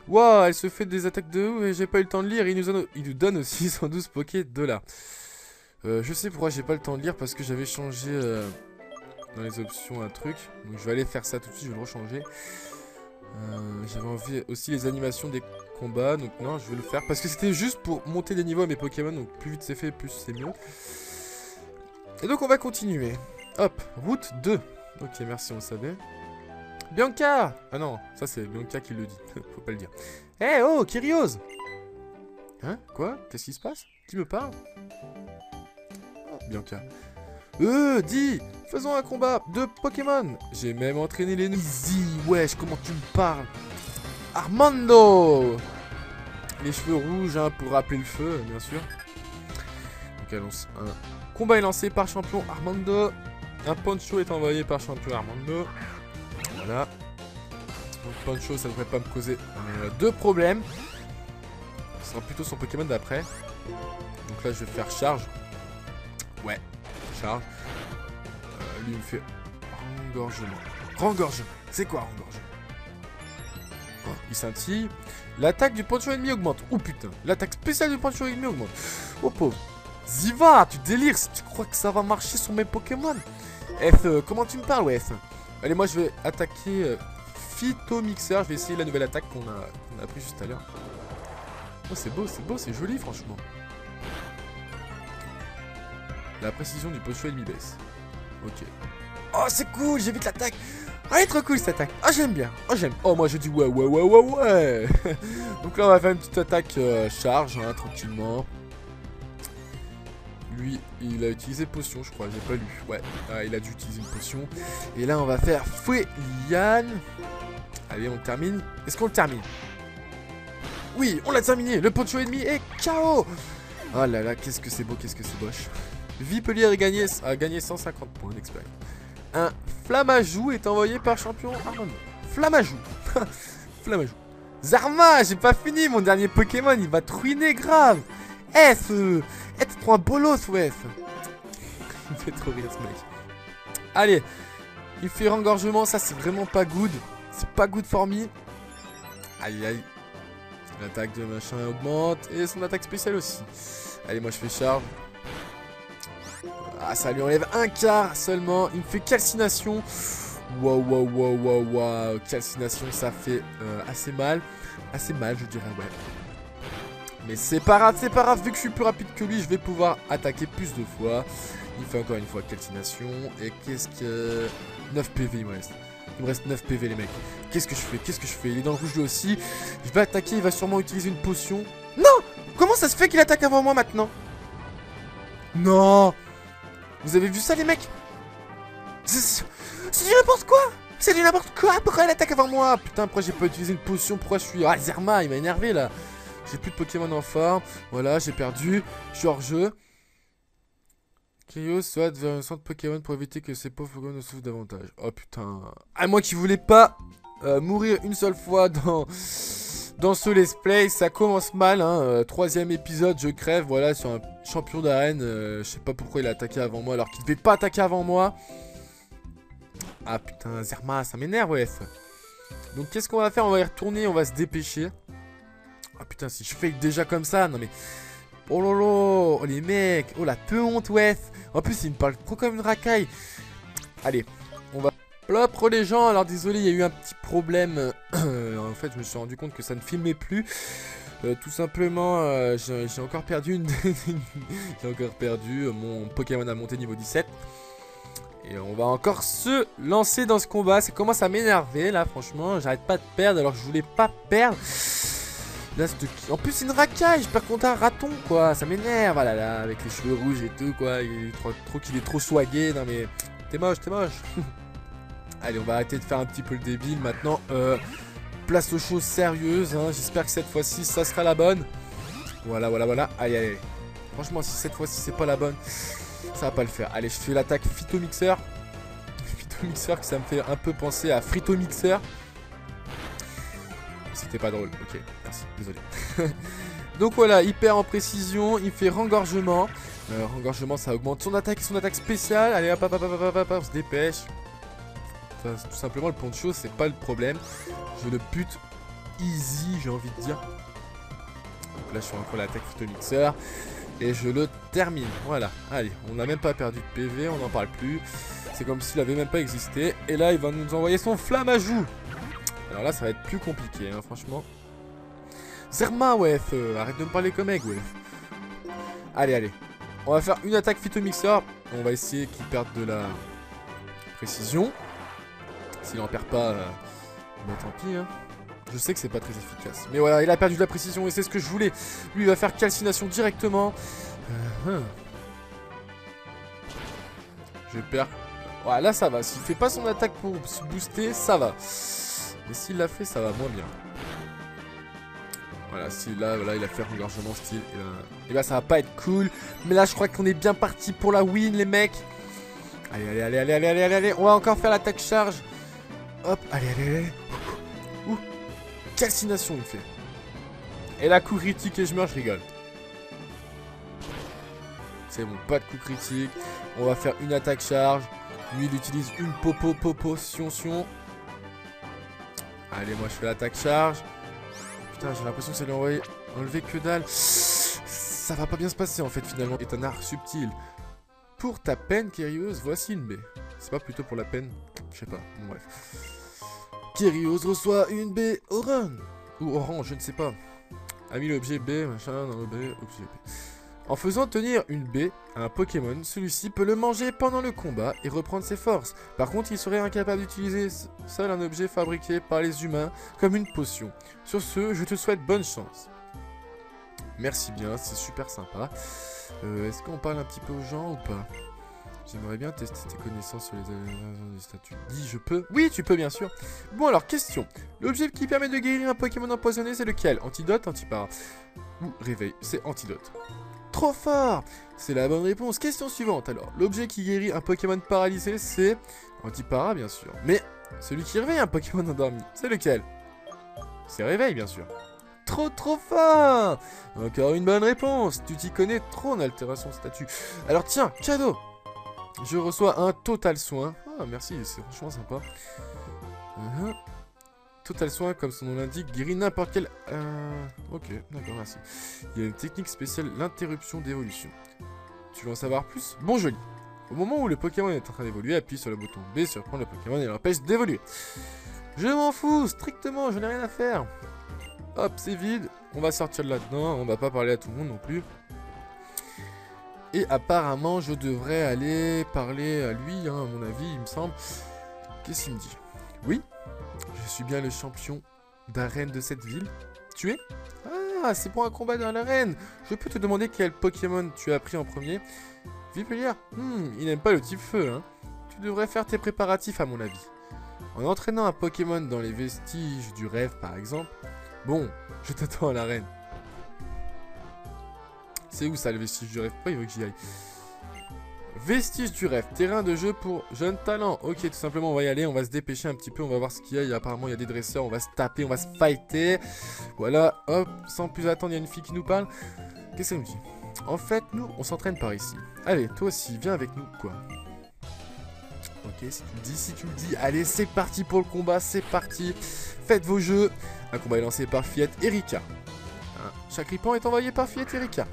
Speaker 1: Waouh, elle se fait des attaques de ouf, et j'ai pas eu le temps de lire, il nous donne aussi 112 Poké-dollars. Je sais pourquoi j'ai pas le temps de lire, parce que j'avais changé dans les options un truc. Donc je vais aller faire ça tout de suite, je vais le rechanger. J'avais envie aussi les animations des combats, donc non, je vais le faire parce que c'était juste pour monter des niveaux à mes Pokémon, donc plus vite c'est fait, plus c'est mieux. Et donc on va continuer. Hop, route 2. Ok, merci, on le savait. Bianca! Ah non, ça c'est Bianca qui le dit, faut pas le dire. Eh oh, Kyrios! Hein? Quoi? Qu'est-ce qui se passe? Qui me parle? Oh, Bianca. Dis! Faisons un combat de Pokémon. J'ai même entraîné les Dis, wesh, comment tu me parles? Armando! Les cheveux rouges, hein, pour rappeler le feu, bien sûr. Donc allons, un combat est lancé par champion Armando. Un Poncho est envoyé par champion Armando. Voilà. Donc Poncho, ça ne devrait pas me causer de problème. Ce sera plutôt son Pokémon d'après. Donc là, je vais faire charge. Ouais, charge. Lui, il me fait rengorgement. Rengorgement. C'est quoi rengorgement? Oh, il scintille. L'attaque du Poncho ennemi augmente. Oh putain. L'attaque spéciale du Poncho ennemi augmente. Oh pauvre. Ziva, tu délires si tu crois que ça va marcher sur mes Pokémon. F, comment tu me parles, ouais, F? Allez, moi, je vais attaquer Phytomixer. Je vais essayer la nouvelle attaque qu'on a appris juste à l'heure. Oh, c'est beau, c'est joli, franchement. La précision du Poncho ennemi baisse. Ok. Oh, c'est cool, j'évite l'attaque. Ah, elle est trop cool cette attaque. Ah, j'aime bien. Oh, j'aime. Oh, moi je dis ouais. Donc là, on va faire une petite attaque charge, hein, tranquillement. Lui, il a utilisé potion, je crois. J'ai pas lu. Ouais, ah, il a dû utiliser une potion. Et là, on va faire Fouet-Liane. Allez, on le termine. Est-ce qu'on le termine? Oui, on l'a terminé. Le Poncho ennemi est KO. Oh là là, qu'est-ce que c'est beau, qu'est-ce que c'est moche. Vipellière a gagné 150 points d'expérience. Un Flammajou est envoyé par champion. Ah non, Flammajou. Flammajou. Zarma, j'ai pas fini mon dernier Pokémon, il va te ruiner grave. T'es trop un bolos, ouais. Il me fait trop rire ce mec. Allez, il fait rengorgement, ça c'est vraiment pas good. C'est pas good for me. Aïe aïe. L'attaque de machin augmente et son attaque spéciale aussi. Allez, moi je fais charge. Ah, ça lui enlève un quart seulement. Il me fait calcination. Waouh. Calcination, ça fait assez mal. Assez mal, je dirais, ouais. Mais c'est pas grave. Vu que je suis plus rapide que lui, je vais pouvoir attaquer plus de fois. Il fait encore une fois calcination. Et qu'est-ce que... 9 PV, il me reste. Il me reste 9 PV, les mecs. Qu'est-ce que je fais? Il est dans le rouge lui aussi. Je vais attaquer, il va sûrement utiliser une potion. Non! Comment ça se fait qu'il attaque avant moi maintenant? Non! Vous avez vu ça, les mecs? C'est du n'importe quoi! C'est du n'importe quoi! Pourquoi il attaque avant moi? Putain, pourquoi j'ai pas utilisé une potion? Pourquoi je suis... Ah, Zerma, il m'a énervé, là. J'ai plus de Pokémon en forme. Voilà, j'ai perdu. Je suis hors jeu. Kyrios soit vers un centre Pokémon pour éviter que ces pauvres Pokémon ne souffrent davantage. Oh, putain. Ah, moi qui voulais pas mourir une seule fois dans ce let's play, ça commence mal, hein. Troisième épisode, je crève, voilà, sur un champion d'arène. Je sais pas pourquoi il a attaqué avant moi, alors qu'il devait pas attaquer avant moi. Ah putain, Zerma, ça m'énerve, ouais. Donc qu'est-ce qu'on va faire? On va y retourner, on va se dépêcher. Ah putain, si je fake déjà comme ça, non mais... Oh lolo, oh les mecs, oh la peu honte, ouais. En plus, il me parle trop comme une racaille. Allez, on va... Plop, les gens, alors désolé, il y a eu un petit problème. En fait, je me suis rendu compte que ça ne filmait plus. Tout simplement, j'ai encore perdu une... j'ai encore perdu, mon Pokémon a monté niveau 17. Et on va encore se lancer dans ce combat. Ça commence à m'énerver, là, franchement. J'arrête pas de perdre, alors que je voulais pas perdre. Là, en plus, c'est une racaille. Je perds contre un raton, quoi. Ça m'énerve, ah là là, avec les cheveux rouges et tout, quoi. Il est trop swagué. Non, mais t'es moche. Allez, on va arrêter de faire un petit peu le débile maintenant. Place aux choses sérieuses, hein. J'espère que cette fois-ci, ça sera la bonne. Voilà. Aïe. Franchement, si cette fois-ci, c'est pas la bonne, ça va pas le faire. Allez, je fais l'attaque Phytomixer. Phytomixer, que ça me fait un peu penser à Fritomixer. C'était pas drôle. Ok, merci, désolé. Donc voilà, il perd en précision. Il fait rengorgement. Rengorgement, ça augmente son attaque et son attaque spéciale. Allez, hop, on se dépêche. Enfin, tout simplement, le poncho, c'est pas le problème. Je le bute easy, j'ai envie de dire. Donc là, je fais encore l'attaque Phytomixer. Et je le termine. Voilà. Allez, on n'a même pas perdu de PV, on n'en parle plus. C'est comme s'il avait même pas existé. Et là, il va nous envoyer son Flammajou. Alors là, ça va être plus compliqué, hein, franchement. Zerma, ouais, arrête de me parler comme egg, ouais. Allez. On va faire une attaque Phytomixer. On va essayer qu'il perde de la précision. S'il en perd pas, bah tant pis, hein. Je sais que c'est pas très efficace. Mais voilà, il a perdu de la précision et c'est ce que je voulais. Lui, il va faire calcination directement. Je perds. Ouais, là, ça va. S'il fait pas son attaque pour se booster, ça va. Mais s'il l'a fait, ça va moins bien. Voilà, si là, il a fait engorgement style. Et là, ça va pas être cool. Mais là, je crois qu'on est bien parti pour la win, les mecs. Allez. On va encore faire l'attaque charge. Hop, allez. Ouh. Calcination, il me fait. Et la coup critique et je meurs, je rigole. C'est bon, pas de coup critique. On va faire une attaque charge. Lui, il utilise une potion. Allez, moi, je fais l'attaque charge. Putain, j'ai l'impression que ça lui a enlevé que dalle. Ça va pas bien se passer, en fait, finalement. C'est un art subtil. Pour ta peine, Kyrios, voici une baie. C'est pas plutôt pour la peine? Je sais pas. Bon, bref. Kyrios reçoit une baie orange. Ou orange, je ne sais pas. A mis l'objet B, machin, dans l'objet objet B. En faisant tenir une baie à un Pokémon, celui-ci peut le manger pendant le combat et reprendre ses forces. Par contre, il serait incapable d'utiliser seul un objet fabriqué par les humains comme une potion. Sur ce, je te souhaite bonne chance. Merci bien, c'est super sympa. Est-ce qu'on parle un petit peu aux gens ou pas? J'aimerais bien tester tes connaissances sur les statuts. Dis, je peux? Oui, tu peux, bien sûr. Bon, alors, question. L'objet qui permet de guérir un Pokémon empoisonné, c'est lequel? Antidote, antipare ou réveil? C'est antidote. Trop fort! C'est la bonne réponse. Question suivante alors. L'objet qui guérit un Pokémon paralysé, c'est... Antipara, bien sûr. Mais celui qui réveille un Pokémon endormi, c'est lequel? C'est Réveil, bien sûr. Trop fort! Encore une bonne réponse. Tu t'y connais trop en altération de statut. Alors tiens, cadeau! Je reçois un Total Soin. Ah, merci, c'est franchement sympa. Total Soin, comme son nom l'indique, guérit n'importe quel... Ok, d'accord, merci. Il y a une technique spéciale, l'interruption d'évolution. Tu veux en savoir plus? Bon, joli. Au moment où le Pokémon est en train d'évoluer, appuie sur le bouton B, surprend le Pokémon et l'empêche d'évoluer. Je m'en fous, strictement, je n'ai rien à faire. Hop, c'est vide. On va sortir de là-dedans, on va pas parler à tout le monde non plus. Et apparemment, je devrais aller parler à lui, hein, à mon avis, il me semble. Qu'est-ce qu'il me dit? Oui, je suis bien le champion d'arène de cette ville. Tu es? Ah, c'est pour un combat dans l'arène. Je peux te demander quel Pokémon tu as pris en premier? Vipelier? Il n'aime pas le type feu, hein. Tu devrais faire tes préparatifs à mon avis. En entraînant un Pokémon dans les vestiges du rêve, par exemple. Bon, je t'attends à l'arène. C'est où ça, le vestige du rêve? Pourquoi il veut que j'y aille? Vestige du rêve, terrain de jeu pour jeunes talents. Ok, tout simplement, on va y aller, on va se dépêcher un petit peu, on va voir ce qu'il y a. Apparemment, il y a des dresseurs, on va se taper, on va se fighter. Voilà, hop, sans plus attendre, il y a une fille qui nous parle. Qu'est-ce qu'elle nous dit? En fait, nous, on s'entraîne par ici. Allez, toi aussi, viens avec nous, quoi. Ok, si tu le dis, si tu le dis. Allez, c'est parti pour le combat, c'est parti. Faites vos jeux. Un combat est lancé par Fillette Erika. Chaque ripan est envoyé par Fillette Erika.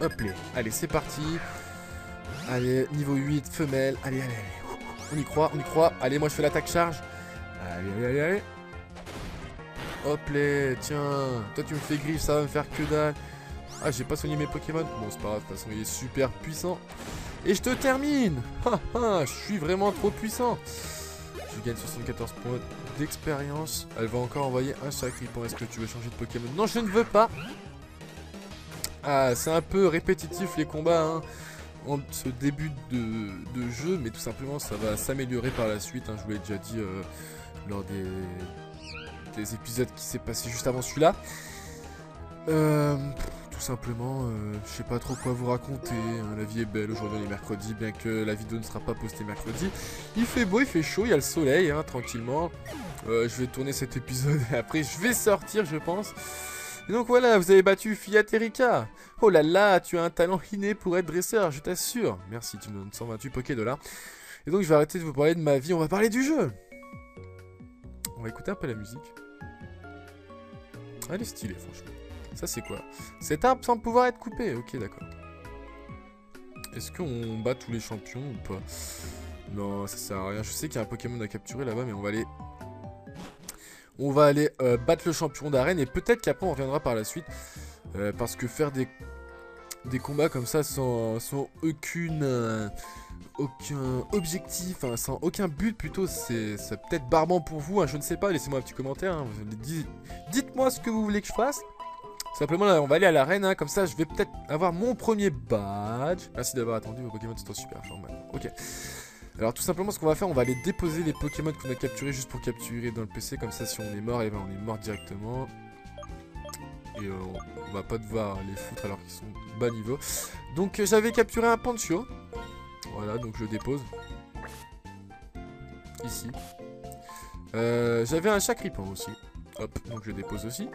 Speaker 1: Hop là. Allez, c'est parti. Allez, niveau 8, femelle. Allez. On y croit, on y croit. Allez, moi je fais l'attaque charge. Allez. Hop là, tiens. Toi tu me fais griffe, ça va me faire que dalle. Ah, j'ai pas soigné mes Pokémon. Bon, c'est pas grave, de toute façon, il est super puissant. Et je te termine. Je suis vraiment trop puissant. Je gagne 74 points d'expérience. Elle va encore envoyer un sacripant. Est-ce que tu veux changer de Pokémon? Non, je ne veux pas. Ah, c'est un peu répétitif les combats, hein, en ce début de jeu, mais tout simplement ça va s'améliorer par la suite, hein, je vous l'ai déjà dit lors des épisodes qui s'est passé juste avant celui-là. Tout simplement, je sais pas trop quoi vous raconter, hein, la vie est belle, aujourd'hui on est mercredi, bien que la vidéo ne sera pas postée mercredi. Il fait beau, il fait chaud, il y a le soleil, hein, tranquillement. Je vais tourner cet épisode et après je vais sortir, je pense. Et donc voilà, vous avez battu Fillette Erika. Oh là là, tu as un talent inné pour être dresseur, je t'assure. Merci, tu me donnes 128 Poké$. Et donc je vais arrêter de vous parler de ma vie, on va parler du jeu. On va écouter un peu la musique. Elle est stylée, franchement. Ça c'est quoi? Cet arbre semble pouvoir être coupé, ok d'accord. Est-ce qu'on bat tous les champions ou pas? Non, ça sert à rien, je sais qu'il y a un Pokémon à capturer là-bas, mais on va aller... battre le champion d'arène et peut-être qu'après on reviendra par la suite. Parce que faire des combats comme ça sans aucun objectif, hein, sans aucun but plutôt, c'est peut-être barbant pour vous, hein, je ne sais pas, laissez-moi un petit commentaire, hein, dites-moi ce que vous voulez que je fasse. Simplement là on va aller à l'arène, hein, comme ça je vais peut-être avoir mon premier badge. Merci d'avoir attendu, vos Pokémon sont super forts maintenant. Ok. Alors tout simplement ce qu'on va faire, on va aller déposer les Pokémon qu'on a capturés juste pour capturer dans le PC, comme ça si on est mort, et ben on est mort directement. Et on va pas devoir les foutre alors qu'ils sont bas niveau. Donc j'avais capturé un Pancho. Voilà, donc je le dépose. Ici. J'avais un Chacripan aussi. Hop, donc je le dépose aussi.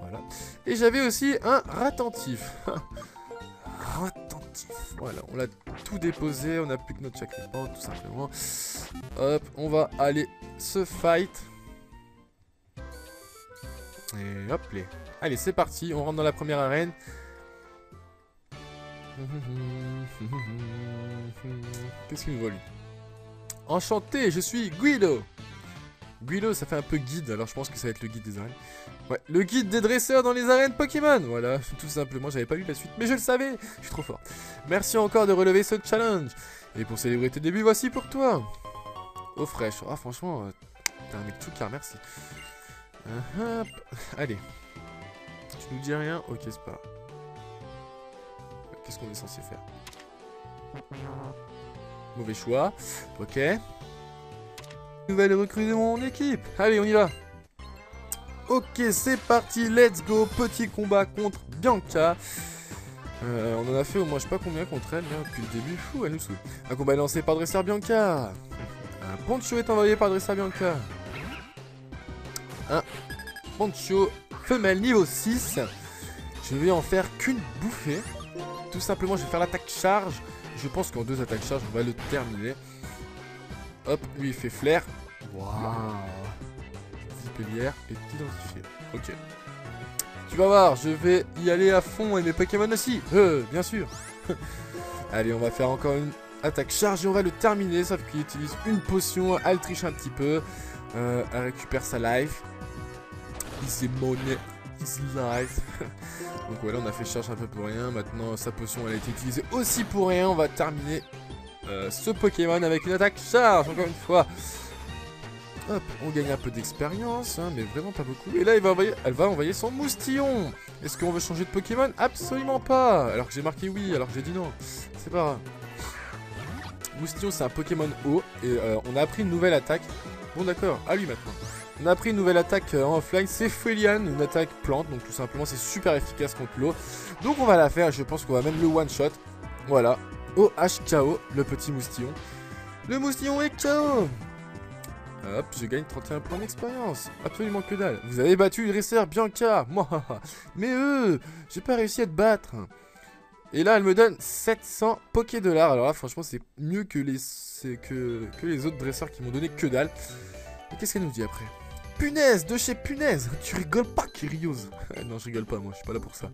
Speaker 1: Voilà. Et j'avais aussi un Ratentif. Ratentif. Voilà, on l'a tout déposé, on n'a plus que notre Chacripan tout simplement. Hop, on va aller se fight. Et hop les. Allez, c'est parti, on rentre dans la première arène. Qu'est-ce qu'il nous voit lui? Enchanté, je suis Guido. Guido, ça fait un peu guide, alors je pense que ça va être le guide des arènes. Ouais, le guide des dresseurs dans les arènes Pokémon. Voilà, tout simplement, j'avais pas lu la suite, mais je le savais, je suis trop fort. Merci encore de relever ce challenge. Et pour célébrer tes débuts, voici pour toi. Eau fraîche. Ah, franchement, t'es un mec tout car, merci. Allez. Tu nous dis rien? Ok, c'est pas. Qu'est-ce qu'on est censé faire? Mauvais choix. Ok. Nouvelle recrue de mon équipe. Allez, on y va. Ok, c'est parti, let's go. Petit combat contre Bianca. On en a fait au moins je sais pas combien contre elle, hein, depuis le début. Fou, elle nous saoule. Un combat est lancé par Dresseur Bianca. Un poncho est envoyé par Dresseur Bianca. Un poncho femelle niveau 6. Je vais en faire qu'une bouffée. Tout simplement, je vais faire l'attaque charge. Je pense qu'en 2 attaques charge, on va le terminer. Hop, lui il fait flair. Waouh. Vipellière est identifiée. Ok. Tu vas voir, je vais y aller à fond et mes Pokémon aussi. Bien sûr. Allez, on va faire encore une attaque charge et on va le terminer. Sauf qu'il utilise une potion, elle triche un petit peu. Elle récupère sa life. Easy money, easy life. Donc voilà, on a fait charge un peu pour rien. Maintenant, sa potion, elle a été utilisée aussi pour rien. On va terminer ce Pokémon avec une attaque charge, encore une fois. Hop, on gagne un peu d'expérience, hein, mais vraiment pas beaucoup. Et là, elle va envoyer son moustillon. Est-ce qu'on veut changer de Pokémon? Absolument pas. Alors que j'ai marqué oui, alors que j'ai dit non. C'est pas grave. Moustillon, c'est un Pokémon eau. Et on a appris une nouvelle attaque. Bon, d'accord, à lui maintenant. On a appris une nouvelle attaque en offline. C'est Fuelian, une attaque plante. Donc tout simplement, c'est super efficace contre l'eau. Donc on va la faire. Je pense qu'on va même le one-shot. Voilà. OHKO, le petit moustillon. Le moustillon est KO. Hop, je gagne 31 points d'expérience. Absolument que dalle. Vous avez battu le dresseur Bianca. Moi, mais j'ai pas réussi à te battre. Et là, elle me donne 700 Poké-dollars. Alors là, franchement, c'est mieux que les autres dresseurs qui m'ont donné que dalle. Et qu'est-ce qu'elle nous dit après? Punaise, de chez Punaise. Tu rigoles pas, Kyrios. Non, je rigole pas, moi, je suis pas là pour ça.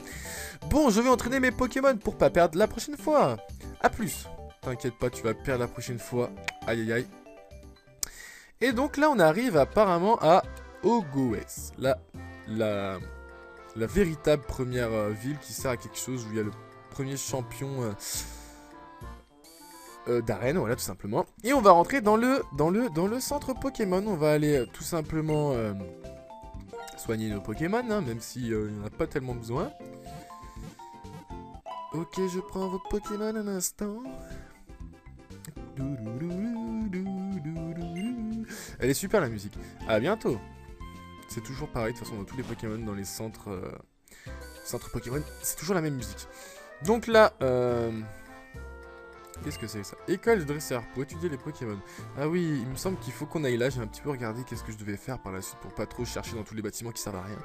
Speaker 1: Bon, je vais entraîner mes Pokémon pour pas perdre la prochaine fois. A plus. T'inquiète pas, tu vas perdre la prochaine fois. Aïe, aïe, aïe. Et donc là, on arrive apparemment à Ogoes, la véritable première ville qui sert à quelque chose, où il y a le premier champion d'arène, voilà, tout simplement. Et on va rentrer dans le centre Pokémon. On va aller tout simplement soigner nos Pokémon, hein, même si il n'y en a pas tellement besoin. Ok, je prends vos Pokémon un instant. Elle est super la musique. À bientôt. C'est toujours pareil de toute façon dans tous les Pokémon, dans les centres Pokémon, c'est toujours la même musique. Donc là, qu'est-ce que c'est ça? École de dresseur pour étudier les Pokémon. Ah oui, il me semble qu'il faut qu'on aille là. J'ai un petit peu regardé qu'est-ce que je devais faire par la suite pour pas trop chercher dans tous les bâtiments qui servent à rien.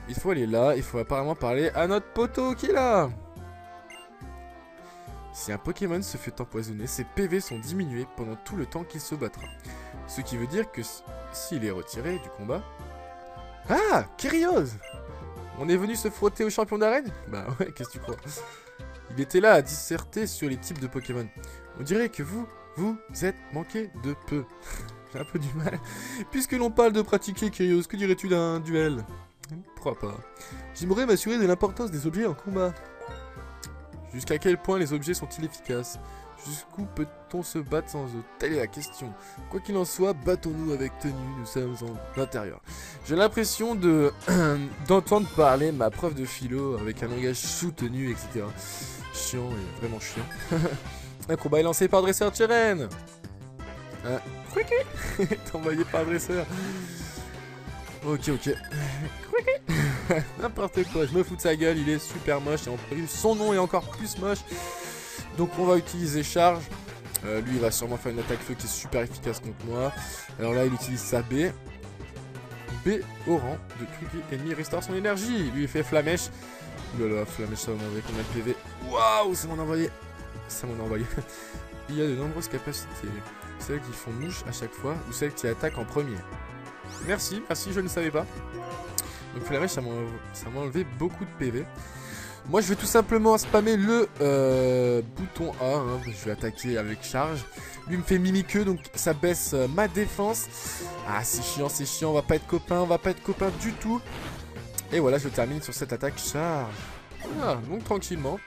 Speaker 1: Il faut aller là. Il faut apparemment parler à notre poteau qui est là. Si un Pokémon se fait empoisonner, ses PV sont diminués pendant tout le temps qu'il se battra. Ce qui veut dire que s'il est retiré du combat... Ah, Kyrios! On est venu se frotter au champion d'arène? Bah ouais, qu'est-ce que tu crois? Il était là à disserter sur les types de Pokémon. On dirait que vous êtes manqué de peu. J'ai un peu du mal. Puisque l'on parle de pratiquer, Kyrios, que dirais-tu d'un duel? Pourquoi pas? J'aimerais m'assurer de l'importance des objets en combat. Jusqu'à quel point les objets sont-ils efficaces? Jusqu'où peut-on se battre sans eux? Telle est la question. Quoi qu'il en soit, battons-nous avec tenue, nous sommes en intérieur. J'ai l'impression d'entendre parler ma prof de philo avec un langage soutenu, etc. Chiant et vraiment chiant. Un combat est lancé par dresseur Tcheren. T'es envoyé par dresseur. Ok. N'importe quoi, je me fous de sa gueule, il est super moche et en plus son nom est encore plus moche. Donc on va utiliser charge. Lui il va sûrement faire une attaque feu qui est super efficace contre moi. Alors là il utilise sa B. B au rang de truc ennemi restaure son énergie. Lui il fait flamèche. Oulala, flamèche ça va m'envoyer combien de PV? Waouh, ça m'en a envoyé. Il y a de nombreuses capacités. Celles qui font mouche à chaque fois ou celles qui attaquent en premier. Merci, je ne savais pas. Donc flamèche ça m'a enlevé beaucoup de PV. Moi je vais tout simplement spammer le bouton A, hein. Je vais attaquer avec charge. Lui me fait mimiqueux donc ça baisse ma défense. Ah c'est chiant, on va pas être copains du tout. Et voilà, je termine sur cette attaque charge. Voilà, donc tranquillement.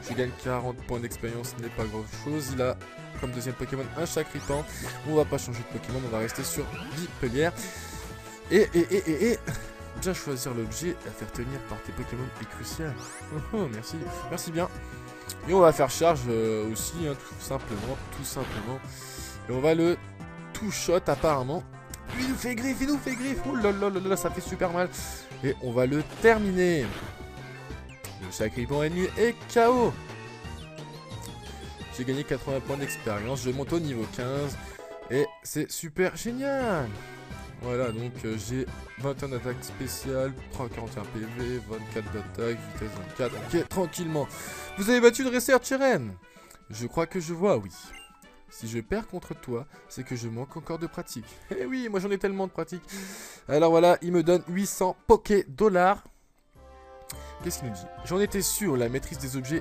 Speaker 1: Je gagne 40 points d'expérience, ce n'est pas grand chose. Il a comme deuxième Pokémon un Chakripan. On va pas changer de Pokémon, on va rester sur Vipellière. Et bien choisir l'objet à faire tenir par tes Pokémon est crucial. Oh, merci bien. Et on va faire charge aussi, hein, tout simplement. Et on va le two shot apparemment. Il nous fait griffe, il nous fait griffe. Oh là là là là, ça fait super mal. Et on va le terminer. Le sacripant ennemi est KO. J'ai gagné 80 points d'expérience. Je monte au niveau 15. Et c'est super génial. Voilà, donc j'ai 21 d'attaque spéciale, 41 PV, 24 d'attaque, vitesse 24. Ok, tranquillement. Vous avez battu Dresser Cheren. Je crois que je vois, oui. Si je perds contre toi, c'est que je manque encore de pratique. Eh oui, moi j'en ai tellement de pratique. Alors voilà, il me donne 800 Poké dollars. Qu'est-ce qu'il nous dit? J'en étais sûr, la maîtrise des objets